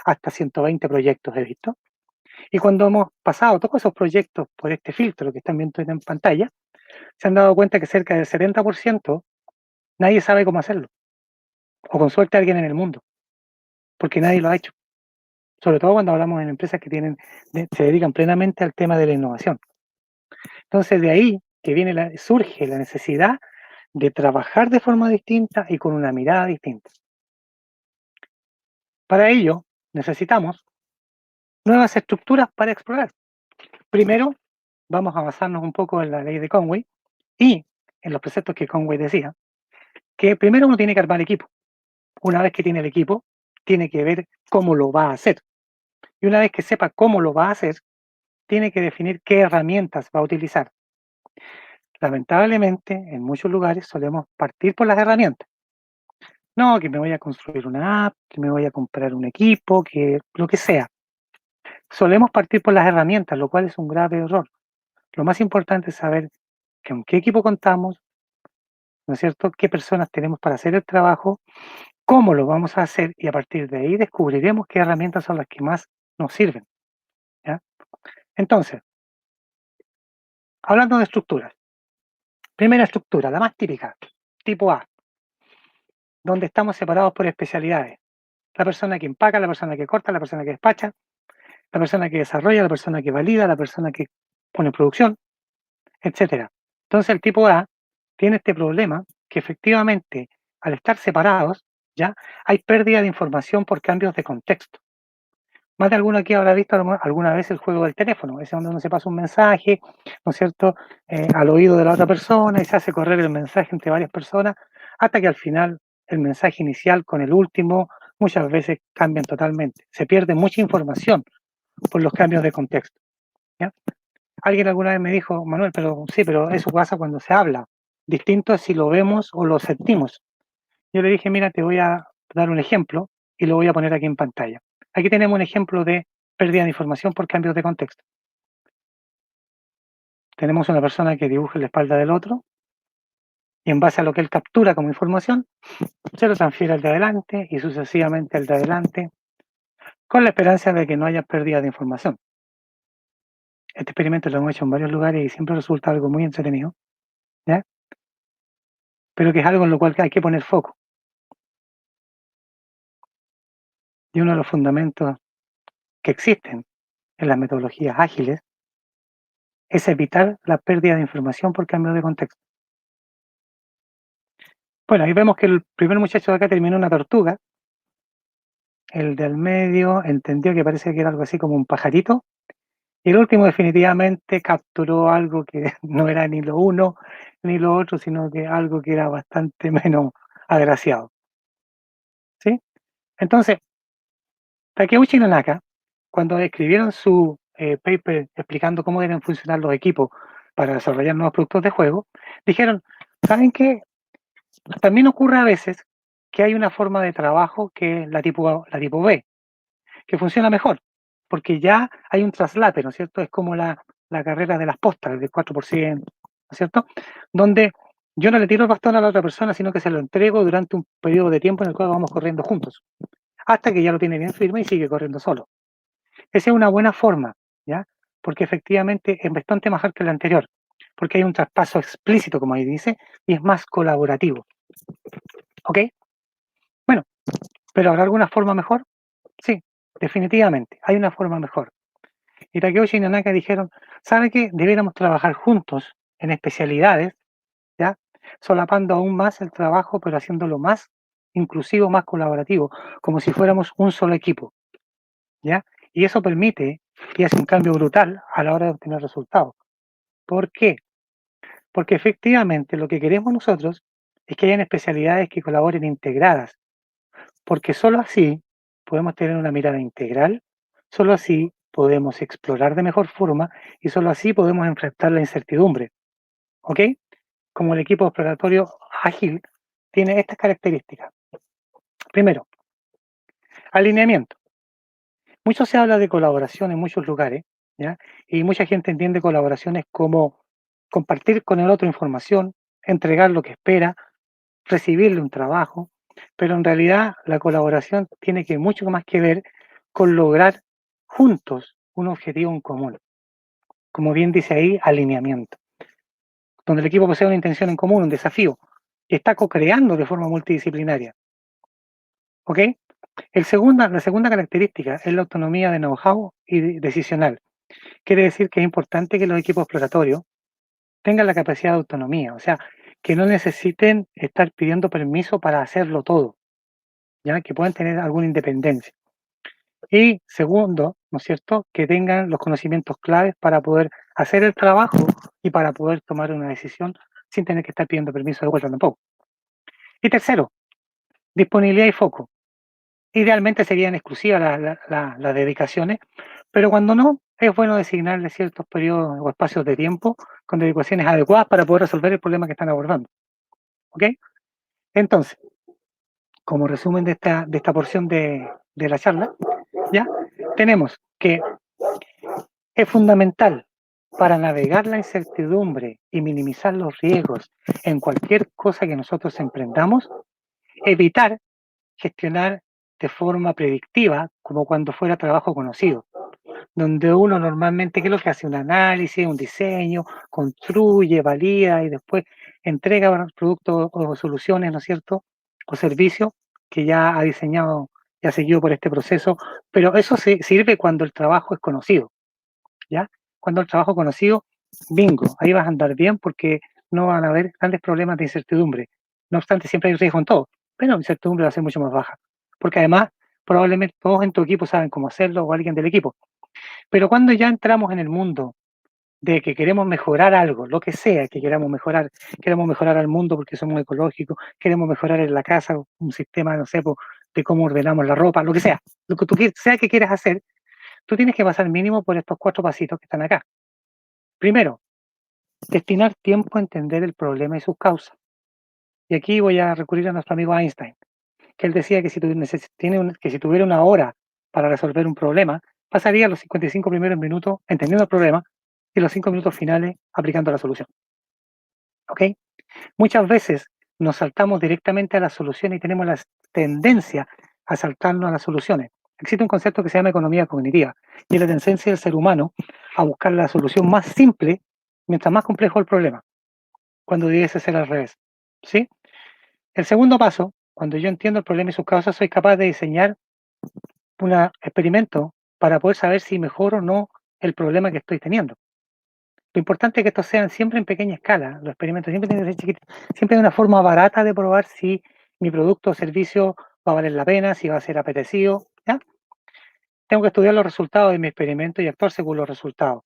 [SPEAKER 2] hasta 120 proyectos, he visto. Y cuando hemos pasado todos esos proyectos por este filtro que están viendo en pantalla, se han dado cuenta que cerca del 70% nadie sabe cómo hacerlo, o con suerte alguien en el mundo, porque nadie lo ha hecho. Sobre todo cuando hablamos en empresas que se dedican plenamente al tema de la innovación. Entonces, de ahí que surge la necesidad de trabajar de forma distinta y con una mirada distinta. Para ello, necesitamos nuevas estructuras para explorar. Primero, vamos a basarnos un poco en la ley de Conway y en los preceptos que Conway decía, que primero uno tiene que armar equipo. Una vez que tiene el equipo, tiene que ver cómo lo va a hacer. Y una vez que sepa cómo lo va a hacer, tiene que definir qué herramientas va a utilizar. Lamentablemente, en muchos lugares solemos partir por las herramientas. No, que me voy a construir una app, que me voy a comprar un equipo, que lo que sea. Solemos partir por las herramientas, lo cual es un grave error. Lo más importante es saber con qué equipo contamos, ¿no es cierto? ¿Qué personas tenemos para hacer el trabajo? ¿Cómo lo vamos a hacer? Y a partir de ahí descubriremos qué herramientas son las que más nos sirven, ¿ya? Entonces, hablando de estructuras. Primera estructura, la más típica, tipo A, donde estamos separados por especialidades. La persona que empaca, la persona que corta, la persona que despacha, la persona que desarrolla, la persona que valida, la persona que pone producción, etcétera. Entonces el tipo A tiene este problema que efectivamente al estar separados, ya hay pérdida de información por cambios de contexto. Más de alguno aquí habrá visto alguna vez el juego del teléfono, ese donde uno se pasa un mensaje, ¿no es cierto?, al oído de la otra persona y se hace correr el mensaje entre varias personas hasta que al final el mensaje inicial con el último muchas veces cambian totalmente. Se pierde mucha información por los cambios de contexto. ¿Ya? Alguien alguna vez me dijo, Manuel, pero sí, pero eso pasa cuando se habla. Distinto es si lo vemos o lo sentimos. Yo le dije, mira, te voy a dar un ejemplo y lo voy a poner aquí en pantalla. Aquí tenemos un ejemplo de pérdida de información por cambios de contexto. Tenemos una persona que dibuja la espalda del otro y en base a lo que él captura como información, se lo transfiere al de adelante y sucesivamente al de adelante, con la esperanza de que no haya pérdida de información. Este experimento lo hemos hecho en varios lugares y siempre resulta algo muy entretenido, ¿ya? Pero que es algo en lo cual hay que poner foco. Y uno de los fundamentos que existen en las metodologías ágiles es evitar la pérdida de información por cambio de contexto. Bueno, ahí vemos que el primer muchacho de acá terminó una tortuga, el del medio entendió que parece que era algo así como un pajarito, y el último definitivamente capturó algo que no era ni lo uno ni lo otro, sino que algo que era bastante menos agraciado. ¿Sí? Entonces, Takeuchi Nonaka, cuando escribieron su paper explicando cómo deben funcionar los equipos para desarrollar nuevos productos de juego, dijeron, ¿saben qué? También ocurre a veces que hay una forma de trabajo que es la tipo B, que funciona mejor, porque ya hay un traslape, ¿no es cierto? Es como la carrera de las postas, del 4%, ¿no es cierto? Donde yo no le tiro el bastón a la otra persona, sino que se lo entrego durante un periodo de tiempo en el cual vamos corriendo juntos, hasta que ya lo tiene bien firme y sigue corriendo solo. Esa es una buena forma, ¿ya? Porque efectivamente es bastante mejor que la anterior, porque hay un traspaso explícito, como ahí dice, y es más colaborativo. ¿Ok? Bueno, pero ¿habrá alguna forma mejor? Sí, definitivamente, hay una forma mejor. Y Takeuchi y Nanaka dijeron, ¿sabe qué? Debiéramos trabajar juntos en especialidades, ¿ya? Solapando aún más el trabajo, pero haciéndolo más inclusivo, más colaborativo, como si fuéramos un solo equipo, ¿ya? Y eso permite y hace un cambio brutal a la hora de obtener resultados. ¿Por qué? Porque efectivamente lo que queremos nosotros es que hayan especialidades que colaboren integradas, porque solo así podemos tener una mirada integral, solo así podemos explorar de mejor forma y solo así podemos enfrentar la incertidumbre. ¿Ok? Como el equipo exploratorio ágil tiene estas características. Primero, alineamiento. Mucho se habla de colaboración en muchos lugares, ¿ya? Y mucha gente entiende colaboraciones como compartir con el otro información, entregar lo que espera, recibirle un trabajo, pero en realidad la colaboración tiene que mucho más que ver con lograr juntos un objetivo en común. Como bien dice ahí, alineamiento, donde el equipo posee una intención en común, un desafío, y está co-creando de forma multidisciplinaria. ¿Ok? La segunda característica es la autonomía de know-how y decisional. Quiere decir que es importante que los equipos exploratorios tengan la capacidad de autonomía, o sea, que no necesiten estar pidiendo permiso para hacerlo todo, ya que puedan tener alguna independencia. Y segundo, ¿no es cierto?, que tengan los conocimientos claves para poder hacer el trabajo y para poder tomar una decisión sin tener que estar pidiendo permiso de vuelta tampoco. Y tercero, disponibilidad y foco. Idealmente serían exclusivas las dedicaciones, pero cuando no, es bueno designarle ciertos periodos o espacios de tiempo con dedicaciones adecuadas para poder resolver el problema que están abordando. ¿Ok? Entonces, como resumen de esta porción de la charla, ¿ya? Tenemos que es fundamental para navegar la incertidumbre y minimizar los riesgos en cualquier cosa que nosotros emprendamos, evitar gestionar de forma predictiva, como cuando fuera trabajo conocido, donde uno normalmente, ¿qué es lo que hace? Un análisis, un diseño, construye, valida y después entrega productos o soluciones, ¿no es cierto? O servicios que ya ha diseñado, ya ha seguido por este proceso, pero eso sirve cuando el trabajo es conocido, ¿ya? Cuando el trabajo conocido, bingo, ahí vas a andar bien porque no van a haber grandes problemas de incertidumbre. No obstante, siempre hay riesgo en todo, pero la incertidumbre va a ser mucho más baja, porque además probablemente todos en tu equipo saben cómo hacerlo o alguien del equipo. Pero cuando ya entramos en el mundo de que queremos mejorar algo, lo que sea que queremos mejorar al mundo porque somos ecológicos, queremos mejorar en la casa un sistema, no sé, de cómo ordenamos la ropa, lo que sea, lo que tú sea que quieras hacer, tú tienes que pasar mínimo por estos 4 pasitos que están acá. Primero, destinar tiempo a entender el problema y sus causas. Y aquí voy a recurrir a nuestro amigo Einstein, que él decía que que si tuviera una hora para resolver un problema, pasaría los 55 primeros minutos entendiendo el problema y los 5 minutos finales aplicando la solución. ¿Ok? Muchas veces nos saltamos directamente a la solución y tenemos la tendencia a saltarnos a las soluciones. Existe un concepto que se llama economía cognitiva y es la tendencia del ser humano a buscar la solución más simple mientras más complejo el problema, cuando debiese ser al revés. ¿Sí? El segundo paso, cuando yo entiendo el problema y sus causas, soy capaz de diseñar un experimento para poder saber si mejoro o no el problema que estoy teniendo. Lo importante es que estos sean siempre en pequeña escala, los experimentos siempre tienen que ser chiquitos, siempre hay una forma barata de probar si mi producto o servicio va a valer la pena, si va a ser apetecido, ¿ya? Tengo que estudiar los resultados de mi experimento y actuar según los resultados.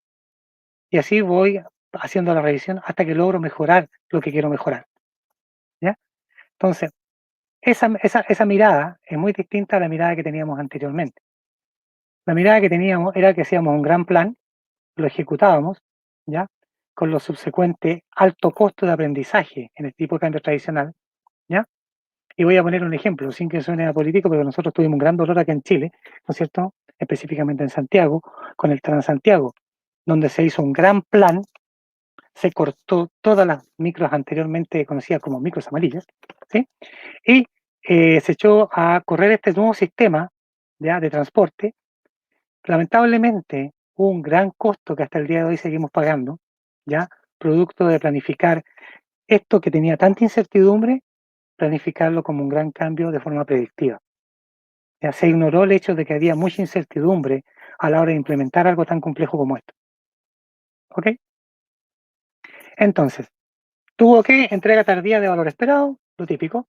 [SPEAKER 2] Y así voy haciendo la revisión hasta que logro mejorar lo que quiero mejorar, ¿ya? Entonces, esa mirada es muy distinta a la mirada que teníamos anteriormente. La mirada que teníamos era que hacíamos un gran plan, lo ejecutábamos, ¿ya? Con los subsecuentes alto costo de aprendizaje en el tipo de cambio tradicional, ¿ya? Y voy a poner un ejemplo, sin que suene a político, pero nosotros tuvimos un gran dolor acá en Chile, ¿no es cierto? Específicamente en Santiago, con el Transantiago, donde se hizo un gran plan, se cortó todas las micros anteriormente conocidas como micros amarillas, ¿sí? Y se echó a correr este nuevo sistema, ¿ya? De transporte. Lamentablemente, hubo un gran costo que hasta el día de hoy seguimos pagando, ¿ya? Producto de planificar esto que tenía tanta incertidumbre, planificarlo como un gran cambio de forma predictiva. Ya se ignoró el hecho de que había mucha incertidumbre a la hora de implementar algo tan complejo como esto. ¿Ok? Entonces, tuvo que entrega tardía de valor esperado, lo típico,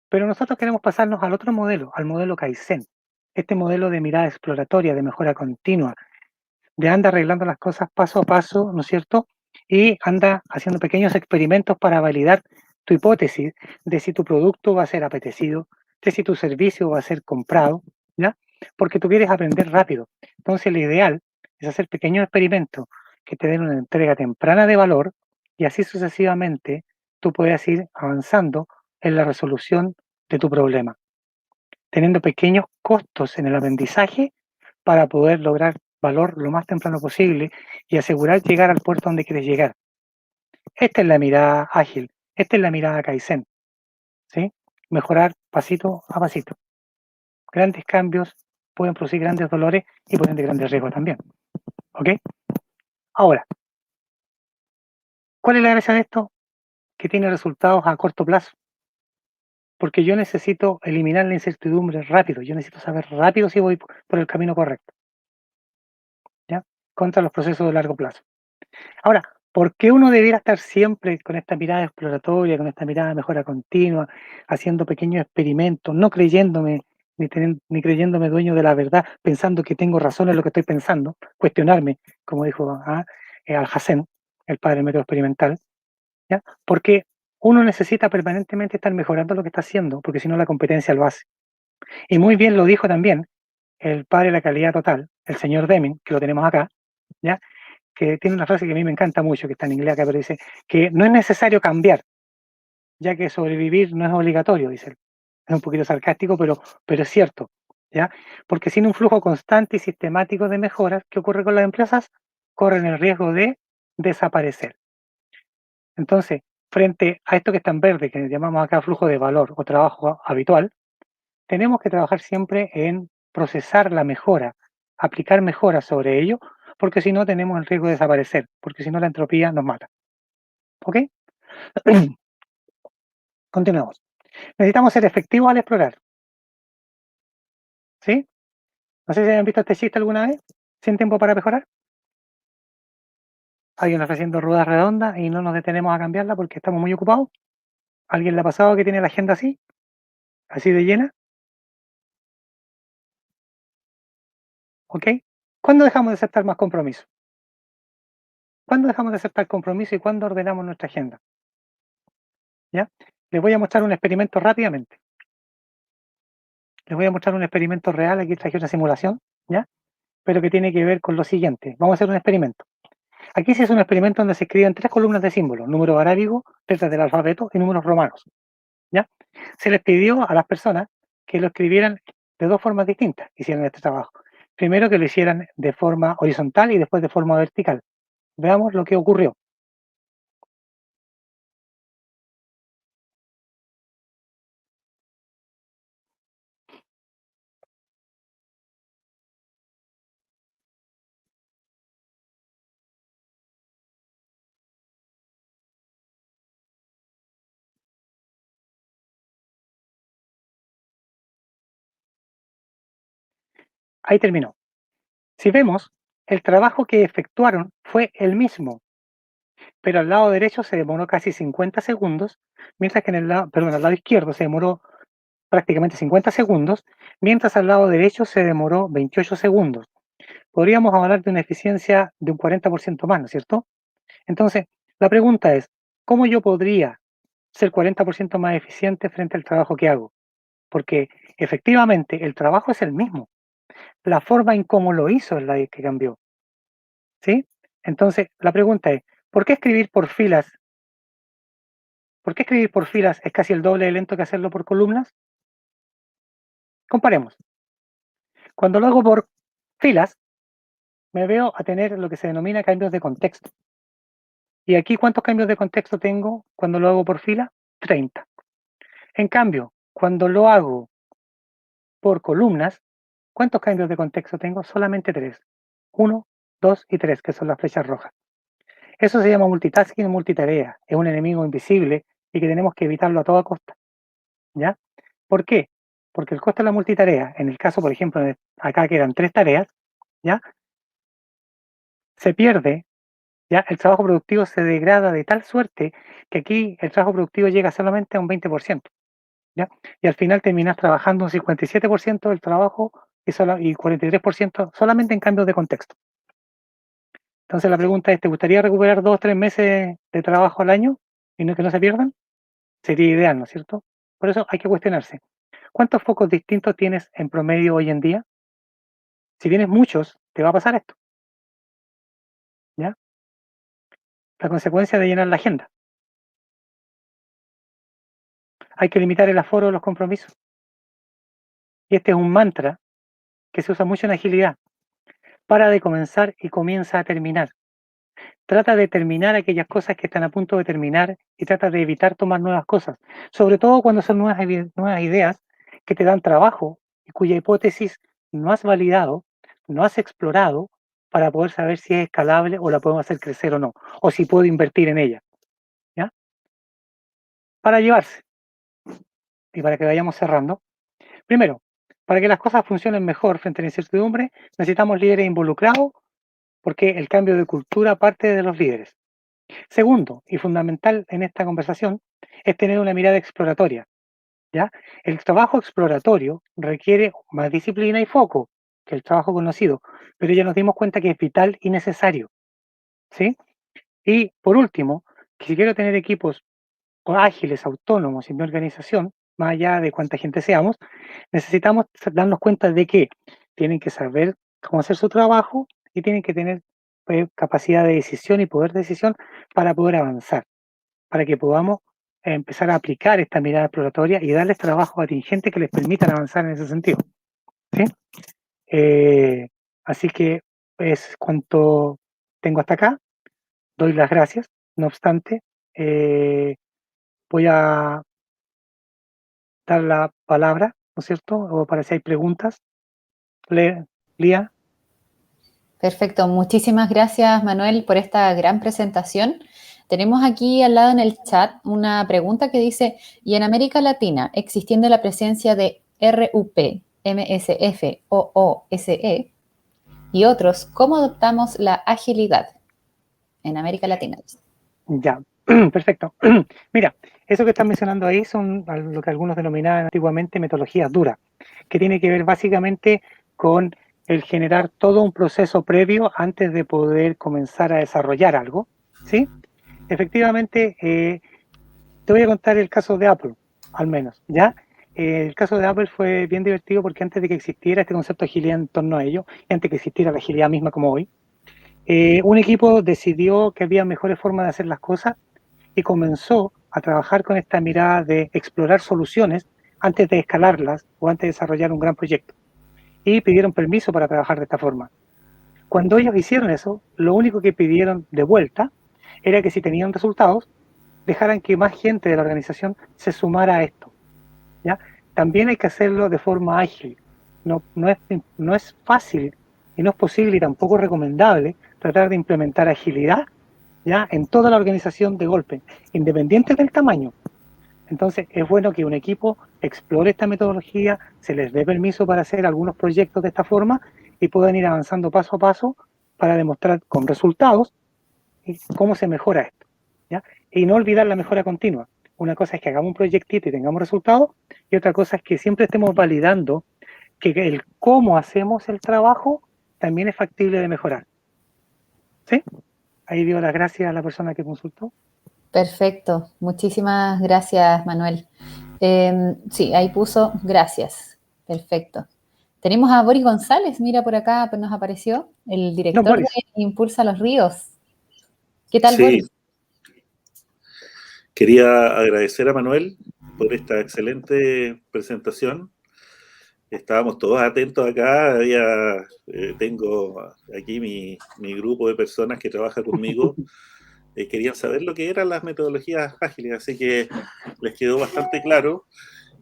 [SPEAKER 2] pero nosotros queremos pasarnos al otro modelo, al modelo Kaizen. Este modelo de mirada exploratoria, de mejora continua, de anda arreglando las cosas paso a paso, ¿no es cierto? Y anda haciendo pequeños experimentos para validar tu hipótesis de si tu producto va a ser apetecido, de si tu servicio va a ser comprado, ¿ya? Porque tú quieres aprender rápido. Entonces, lo ideal es hacer pequeños experimentos que te den una entrega temprana de valor y así sucesivamente tú puedes ir avanzando en la resolución de tu problema, teniendo pequeños costos en el aprendizaje para poder lograr valor lo más temprano posible y asegurar llegar al puerto donde quieres llegar. Esta es la mirada ágil, esta es la mirada Kaizen, ¿sí? Mejorar pasito a pasito. Grandes cambios pueden producir grandes dolores y por ende grandes riesgos también. ¿Ok? Ahora, ¿cuál es la gracia de esto? Que tiene resultados a corto plazo. Porque yo necesito eliminar la incertidumbre rápido. Yo necesito saber rápido si voy por el camino correcto. ¿Ya? Contra los procesos de largo plazo. Ahora, ¿por qué uno debiera estar siempre con esta mirada exploratoria, con esta mirada de mejora continua, haciendo pequeños experimentos, no creyéndome ni creyéndome dueño de la verdad, pensando que tengo razón en lo que estoy pensando, cuestionarme, como dijo Al-Hassen, el padre del método experimental, ¿ya? Porque uno necesita permanentemente estar mejorando lo que está haciendo, porque si no la competencia lo hace. Y muy bien lo dijo también el padre de la calidad total, el señor Deming, que lo tenemos acá, ¿ya? Que tiene una frase que a mí me encanta mucho, que está en inglés acá, pero dice que no es necesario cambiar, ya que sobrevivir no es obligatorio, dice él. Es un poquito sarcástico, pero es cierto, ¿ya? Porque sin un flujo constante y sistemático de mejoras, ¿qué ocurre con las empresas? Corren el riesgo de desaparecer. Entonces, frente a esto que está en verde, que llamamos acá flujo de valor o trabajo habitual, tenemos que trabajar siempre en procesar la mejora, aplicar mejoras sobre ello, porque si no tenemos el riesgo de desaparecer, porque si no la entropía nos mata. ¿Ok? Continuamos. Necesitamos ser efectivos al explorar. ¿Sí? No sé si han visto este chiste alguna vez. ¿Sin tiempo para mejorar? Alguien ofreciendo ruedas redondas y no nos detenemos a cambiarla porque estamos muy ocupados. ¿Alguien le ha pasado que tiene la agenda así? ¿Así de llena? ¿Ok? ¿Cuándo dejamos de aceptar más compromiso? ¿Cuándo dejamos de aceptar compromiso y cuándo ordenamos nuestra agenda? ¿Ya? Les voy a mostrar un experimento rápidamente. Les voy a mostrar un experimento real. Aquí traje una simulación, ¿ya? Pero que tiene que ver con lo siguiente. Vamos a hacer un experimento. Aquí se es un experimento donde se escriben 3 columnas de símbolos: números arábigos, letras del alfabeto y números romanos, ¿ya? Se les pidió a las personas que lo escribieran de 2 formas distintas, hicieran este trabajo. Primero que lo hicieran de forma horizontal y después de forma vertical. Veamos lo que ocurrió. Ahí terminó. Si vemos, el trabajo que efectuaron fue el mismo, pero al lado derecho se demoró casi 50 segundos, mientras que en el lado, perdón, al lado izquierdo se demoró prácticamente 50 segundos, mientras al lado derecho se demoró 28 segundos. Podríamos hablar de una eficiencia de un 40% más, ¿no es cierto? Entonces, la pregunta es, ¿cómo yo podría ser 40% más eficiente frente al trabajo que hago? Porque efectivamente el trabajo es el mismo, la forma en cómo lo hizo es la que cambió, ¿sí? Entonces, la pregunta es, ¿por qué escribir por filas? ¿Por qué escribir por filas es casi el doble de lento que hacerlo por columnas? Comparemos. Cuando lo hago por filas, me veo a tener lo que se denomina cambios de contexto. Y aquí, ¿cuántos cambios de contexto tengo cuando lo hago por fila? 30. En cambio, cuando lo hago por columnas, ¿cuántos cambios de contexto tengo? Solamente 3. 1, 2 y 3, que son las flechas rojas. Eso se llama multitasking, multitarea. Es un enemigo invisible y que tenemos que evitarlo a toda costa, ¿ya? ¿Por qué? Porque el costo de la multitarea, en el caso, por ejemplo, acá quedan 3 tareas, ¿ya? Se pierde, ¿ya? El trabajo productivo se degrada de tal suerte que aquí el trabajo productivo llega solamente a un 20%, ¿ya? Y al final terminas trabajando un 57% del trabajo y 43% solamente en cambios de contexto. Entonces la pregunta es, ¿te gustaría recuperar 2 o 3 meses de trabajo al año y no que no se pierdan? Sería ideal, ¿no es cierto? Por eso hay que cuestionarse. ¿Cuántos focos distintos tienes en promedio hoy en día? Si tienes muchos, te va a pasar esto, ¿ya? La consecuencia de llenar la agenda. Hay que limitar el aforo de los compromisos. Y este es un mantra que se usa mucho en agilidad. Para de comenzar y comienza a terminar. Trata de terminar aquellas cosas que están a punto de terminar y trata de evitar tomar nuevas cosas, sobre todo cuando son nuevas ideas que te dan trabajo y cuya hipótesis no has validado, no has explorado para poder saber si es escalable o la podemos hacer crecer o no, o si puedo invertir en ella, ¿ya? Para llevarse y para que vayamos cerrando. Primero, para que las cosas funcionen mejor frente a la incertidumbre, necesitamos líderes involucrados porque el cambio de cultura parte de los líderes. Segundo, y fundamental en esta conversación, es tener una mirada exploratoria, ¿ya? El trabajo exploratorio requiere más disciplina y foco que el trabajo conocido, pero ya nos dimos cuenta que es vital y necesario, ¿sí? Y por último, que si quiero tener equipos ágiles, autónomos en mi organización, más allá de cuánta gente seamos, necesitamos darnos cuenta de que tienen que saber cómo hacer su trabajo y tienen que tener capacidad de decisión y poder de decisión para poder avanzar, para que podamos empezar a aplicar esta mirada exploratoria y darles trabajo atingente que les permitan avanzar en ese sentido, ¿sí? Eh, Así que es cuanto tengo hasta acá. Doy las gracias. No obstante, voy a dar la palabra, ¿no es cierto? O para si hay preguntas. Lía.
[SPEAKER 1] Perfecto, muchísimas gracias Manuel por esta gran presentación. Tenemos aquí al lado en el chat una pregunta que dice, ¿y en América Latina, existiendo la presencia de RUP, MSF, OOSE y otros, cómo adoptamos la agilidad en América Latina?
[SPEAKER 2] Ya, perfecto. Mira, eso que estás mencionando ahí son lo que algunos denominaban antiguamente metodologías duras, que tiene que ver básicamente con el generar todo un proceso previo antes de poder comenzar a desarrollar algo, ¿sí? Efectivamente, te voy a contar el caso de Apple, al menos, ¿ya? El caso de Apple fue bien divertido porque antes de que existiera este concepto de agilidad en torno a ello, y antes de que existiera la agilidad misma como hoy, un equipo decidió que había mejores formas de hacer las cosas y comenzó a trabajar con esta mirada de explorar soluciones antes de escalarlas o antes de desarrollar un gran proyecto. Y pidieron permiso para trabajar de esta forma. Cuando ellos hicieron eso, lo único que pidieron de vuelta era que si tenían resultados, dejaran que más gente de la organización se sumara a esto, ¿ya? También hay que hacerlo de forma ágil. No es fácil y no es posible y tampoco recomendable tratar de implementar agilidad, ¿ya?, en toda la organización de golpe, independiente del tamaño. Entonces, es bueno que un equipo explore esta metodología, se les dé permiso para hacer algunos proyectos de esta forma y puedan ir avanzando paso a paso para demostrar con resultados cómo se mejora esto, ¿ya? Y no olvidar la mejora continua. Una cosa es que hagamos un proyectito y tengamos resultados, y otra cosa es que siempre estemos validando que el cómo hacemos el trabajo también es factible de mejorar. ¿Sí? Ahí dio las gracias a la persona que consultó.
[SPEAKER 1] Perfecto, muchísimas gracias, Manuel. Sí, ahí puso gracias. Perfecto. Tenemos a Boris González, mira por acá, pues nos apareció, el
[SPEAKER 2] No,
[SPEAKER 1] director de
[SPEAKER 2] Boris.
[SPEAKER 1] Impulsa los Ríos. ¿Qué tal,
[SPEAKER 3] Sí,
[SPEAKER 1] Boris?
[SPEAKER 3] quería agradecer a Manuel por esta excelente presentación. Estábamos todos atentos acá. Tengo aquí mi grupo de personas que trabaja conmigo. Querían saber lo que eran las metodologías ágiles, así que les quedó bastante claro.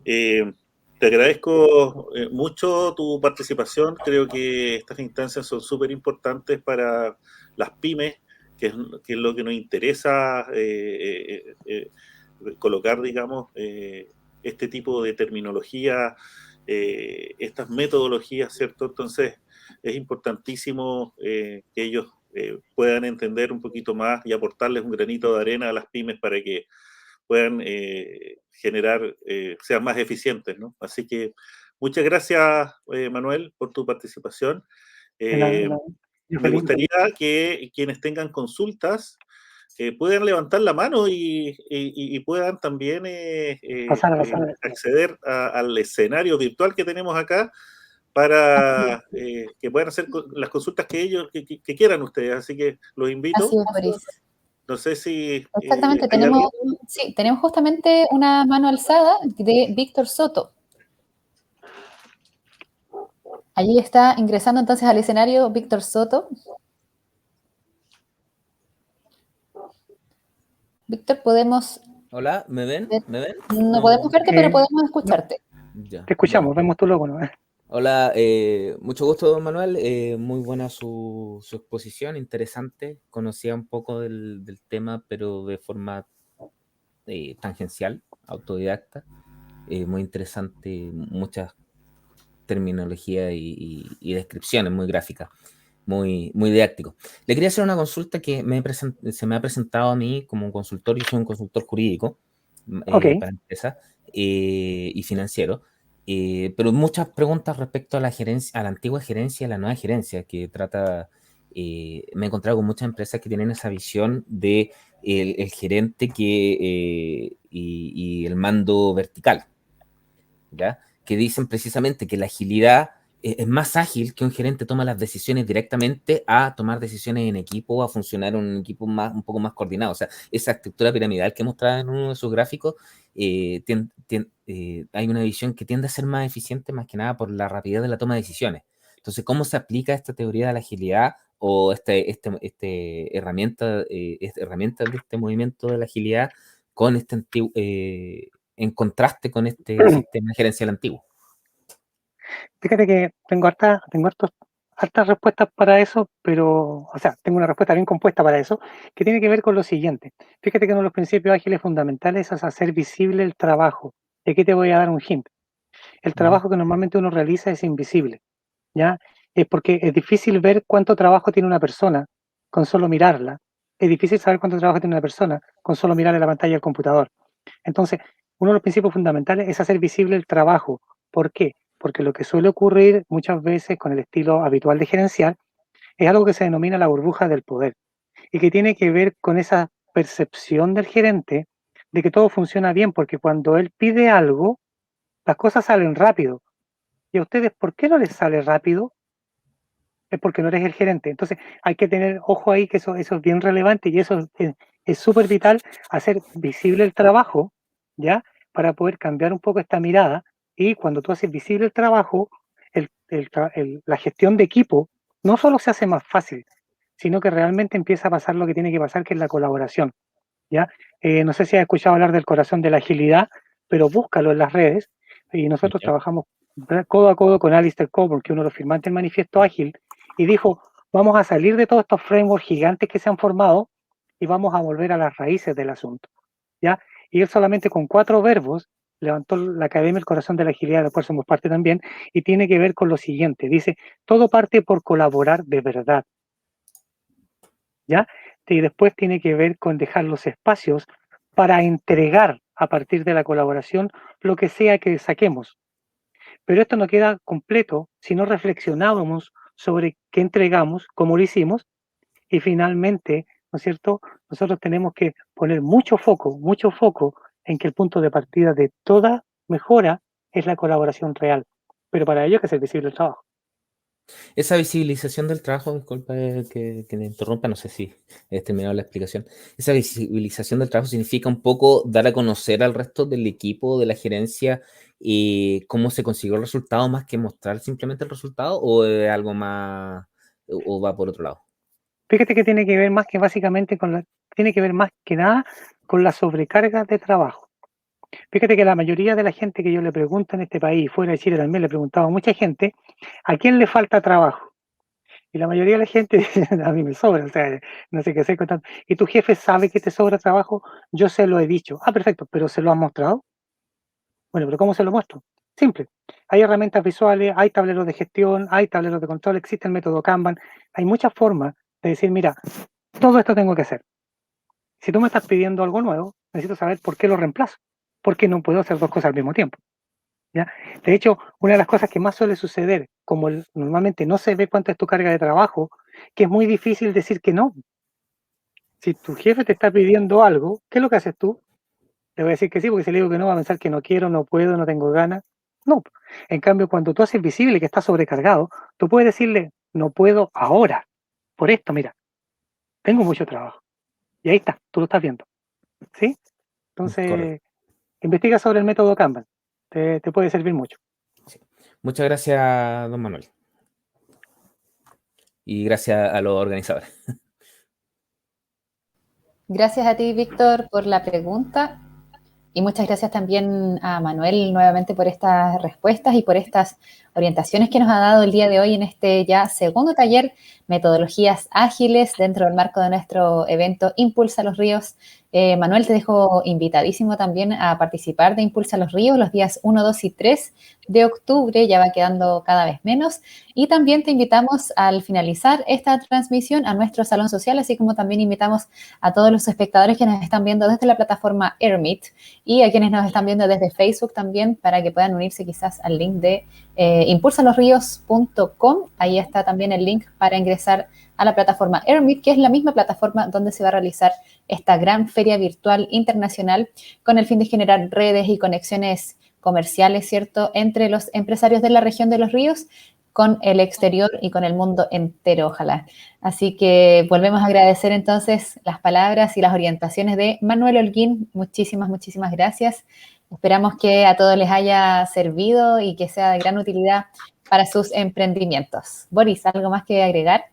[SPEAKER 3] Te agradezco mucho tu participación. Creo que estas instancias son súper importantes para las pymes, que es lo que nos interesa colocar, digamos, este tipo de terminología, estas metodologías, ¿cierto? Entonces, es importantísimo que ellos puedan entender un poquito más y aportarles un granito de arena a las pymes para que puedan generar, sean más eficientes, ¿no? Así que muchas gracias, Manuel, por tu participación.
[SPEAKER 2] Yo
[SPEAKER 3] Me
[SPEAKER 2] feliz.
[SPEAKER 3] gustaría que quienes tengan consultas puedan levantar la mano y puedan también
[SPEAKER 2] Pasar a la sala.
[SPEAKER 3] acceder al escenario virtual que tenemos acá para que puedan hacer las consultas que ellos que quieran ustedes. Así que los invito.
[SPEAKER 1] Así es, Boris.
[SPEAKER 3] No sé si
[SPEAKER 1] Exactamente,
[SPEAKER 3] hay alguien.
[SPEAKER 1] tenemos justamente una mano alzada de Víctor Soto. Allí está ingresando entonces al escenario Víctor Soto. Víctor, podemos...
[SPEAKER 4] Hola, ¿me ven? ¿Me ven?
[SPEAKER 1] No podemos verte, pero podemos escucharte.
[SPEAKER 4] Ya,
[SPEAKER 2] Te escuchamos,
[SPEAKER 4] bueno.
[SPEAKER 2] vemos tu logo, ¿no?
[SPEAKER 4] Hola, mucho gusto, don Manuel. Muy buena su exposición, interesante. Conocía un poco del tema, pero de forma tangencial, autodidacta. Muy interesante, muchas terminologías y descripciones muy gráficas, muy didáctico. Le quería hacer una consulta que se me ha presentado a mí como un consultor. Yo soy un consultor jurídico
[SPEAKER 2] Ok.
[SPEAKER 4] para empresas y financiero. Pero muchas preguntas respecto a la gerencia, a la antigua gerencia y a la nueva gerencia, que trata, me he encontrado con muchas empresas que tienen esa visión de el gerente y el mando vertical, ¿ya? Que dicen precisamente que la agilidad es más ágil que un gerente toma las decisiones directamente a tomar decisiones en equipo, a funcionar un equipo un poco más coordinado. O sea, esa estructura piramidal que mostraba en uno de sus gráficos, hay una visión que tiende a ser más eficiente más que nada por la rapidez de la toma de decisiones. Entonces, ¿cómo se aplica esta teoría de la agilidad o herramienta de este movimiento de la agilidad con este antiguo, en contraste con este sistema gerencial antiguo?
[SPEAKER 2] Fíjate que tengo hartas respuestas para eso, pero, o sea, tengo una respuesta bien compuesta para eso, que tiene que ver con lo siguiente. Fíjate que uno de los principios ágiles fundamentales es hacer visible el trabajo. Y aquí te voy a dar un hint. El trabajo que normalmente uno realiza es invisible, ¿ya? Es porque es difícil ver cuánto trabajo tiene una persona con solo mirarla. Es difícil saber cuánto trabajo tiene una persona con solo mirar en la pantalla del computador. Entonces, uno de los principios fundamentales es hacer visible el trabajo. ¿Por qué? porque lo que suele ocurrir muchas veces con el estilo habitual de gerenciar es algo que se denomina la burbuja del poder y que tiene que ver con esa percepción del gerente de que todo funciona bien, porque cuando él pide algo, las cosas salen rápido. ¿Y a ustedes por qué no les sale rápido? Es porque no eres el gerente. Entonces hay que tener ojo ahí, que eso es bien relevante y eso es súper vital, hacer visible el trabajo, ¿ya? Para poder cambiar un poco esta mirada y cuando tú haces visible el trabajo, la gestión de equipo no solo se hace más fácil, sino que realmente empieza a pasar lo que tiene que pasar, que es la colaboración, ¿ya? No sé si has escuchado hablar del corazón de la agilidad, pero búscalo en las redes y nosotros
[SPEAKER 4] Ya.
[SPEAKER 2] trabajamos codo a codo con Alistair Coburn, que es uno de los firmantes del Manifiesto Ágil, y dijo, vamos a salir de todos estos frameworks gigantes que se han formado y vamos a volver a las raíces del asunto, ¿ya? Y él solamente con 4 verbos levantó la Academia del Corazón de la Agilidad, de la cual somos parte también, y tiene que ver con lo siguiente, dice, todo parte por colaborar de verdad, ¿ya? Y después tiene que ver con dejar los espacios para entregar a partir de la colaboración lo que sea que saquemos. Pero esto no queda completo si no reflexionábamos sobre qué entregamos, cómo lo hicimos, y finalmente, ¿no es cierto? Nosotros tenemos que poner mucho foco en que el punto de partida de toda mejora es la colaboración real. Pero para ello hay que hacer visible el trabajo.
[SPEAKER 4] Esa visibilización del trabajo, disculpa que te interrumpa, no sé si he terminado la explicación. Esa visibilización del trabajo significa un poco dar a conocer al resto del equipo, de la gerencia, cómo se consiguió el resultado, más que mostrar simplemente el resultado, o es algo más, o va por otro lado.
[SPEAKER 2] Fíjate que tiene que ver más que básicamente tiene que ver más que nada con la sobrecarga de trabajo. Fíjate que la mayoría de la gente que yo le pregunto en este país, fuera de Chile también le he preguntado a mucha gente, ¿a quién le falta trabajo? Y la mayoría de la gente dice, a mí me sobra, o sea, no sé qué hacer con tanto. ¿Y tu jefe sabe que te sobra trabajo? Yo se lo he dicho. Ah, perfecto, pero ¿se lo has mostrado? Bueno, pero ¿cómo se lo muestro? Simple. Hay herramientas visuales, hay tableros de gestión, hay tableros de control, existe el método Kanban. Hay muchas formas de decir, mira, todo esto tengo que hacer. Si tú me estás pidiendo algo nuevo, necesito saber por qué lo reemplazo. Porque no puedo hacer 2 cosas al mismo tiempo. ¿Ya? De hecho, una de las cosas que más suele suceder, como normalmente no se ve cuánto es tu carga de trabajo, que es muy difícil decir que no. Si tu jefe te está pidiendo algo, ¿qué es lo que haces tú? Le voy a decir que sí, porque si le digo que no, va a pensar que no quiero, no puedo, no tengo ganas. No. En cambio, cuando tú haces visible que estás sobrecargado, tú puedes decirle, no puedo ahora. Por esto, mira, tengo mucho trabajo. Y ahí está, tú lo estás viendo. ¿Sí?
[SPEAKER 4] Correcto.
[SPEAKER 2] Entonces, investiga sobre el método Kanban. Te puede servir mucho.
[SPEAKER 4] Sí. Muchas gracias, don Manuel. Y gracias a los organizadores.
[SPEAKER 1] Gracias a ti, Víctor, por la pregunta. Y muchas gracias también a Manuel nuevamente por estas respuestas y por estas orientaciones que nos ha dado el día de hoy en este ya segundo taller, Metodologías Ágiles, dentro del marco de nuestro evento Impulsa los Ríos. Manuel, te dejo invitadísimo también a participar de Impulsa los Ríos los días 1, 2 y 3 de octubre, ya va quedando cada vez menos. Y también te invitamos al finalizar esta transmisión a nuestro salón social, así como también invitamos a todos los espectadores que nos están viendo desde la plataforma Airmeet y a quienes nos están viendo desde Facebook también para que puedan unirse quizás al link de impulsalosríos.com. Ahí está también el link para ingresar a la plataforma Airmeet, que es la misma plataforma donde se va a realizar esta gran feria virtual internacional con el fin de generar redes y conexiones comerciales, ¿cierto?, entre los empresarios de la región de los ríos con el exterior y con el mundo entero, ojalá. Así que volvemos a agradecer entonces las palabras y las orientaciones de Manuel Holguín. Muchísimas gracias. Esperamos que a todos les haya servido y que sea de gran utilidad para sus emprendimientos. Boris, ¿algo más que agregar?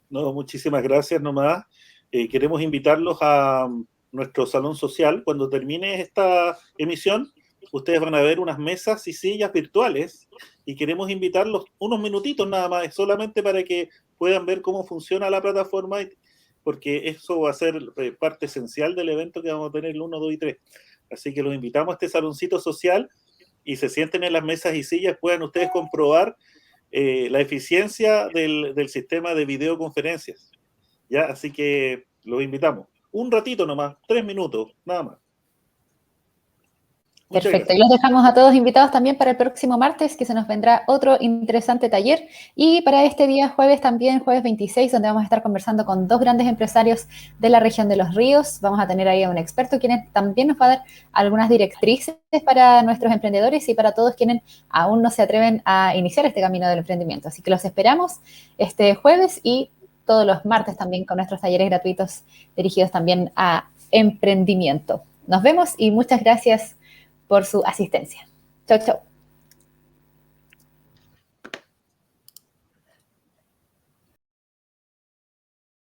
[SPEAKER 3] No, muchísimas gracias nomás. Queremos invitarlos a nuestro salón social. Cuando termine esta emisión, ustedes van a ver unas mesas y sillas virtuales y queremos invitarlos unos minutitos nada más, solamente para que puedan ver cómo funciona la plataforma, porque eso va a ser parte esencial del evento que vamos a tener el 1, 2 y 3. Así que los invitamos a este saloncito social y se sienten en las mesas y sillas, puedan ustedes comprobar la eficiencia del sistema de videoconferencias. ¿Ya? Así que los invitamos. Un ratito nomás, 3 minutos, nada más. Muchas
[SPEAKER 1] Perfecto.
[SPEAKER 3] gracias.
[SPEAKER 1] Y los dejamos a todos invitados también para el próximo martes, que se nos vendrá otro interesante taller. Y para este día jueves también, jueves 26, donde vamos a estar conversando con dos grandes empresarios de la región de Los Ríos. Vamos a tener ahí a un experto, quien también nos va a dar algunas directrices para nuestros emprendedores y para todos quienes aún no se atreven a iniciar este camino del emprendimiento. Así que los esperamos este jueves y todos los martes también con nuestros talleres gratuitos dirigidos también a emprendimiento. Nos vemos y muchas gracias por su asistencia. Chau, chau.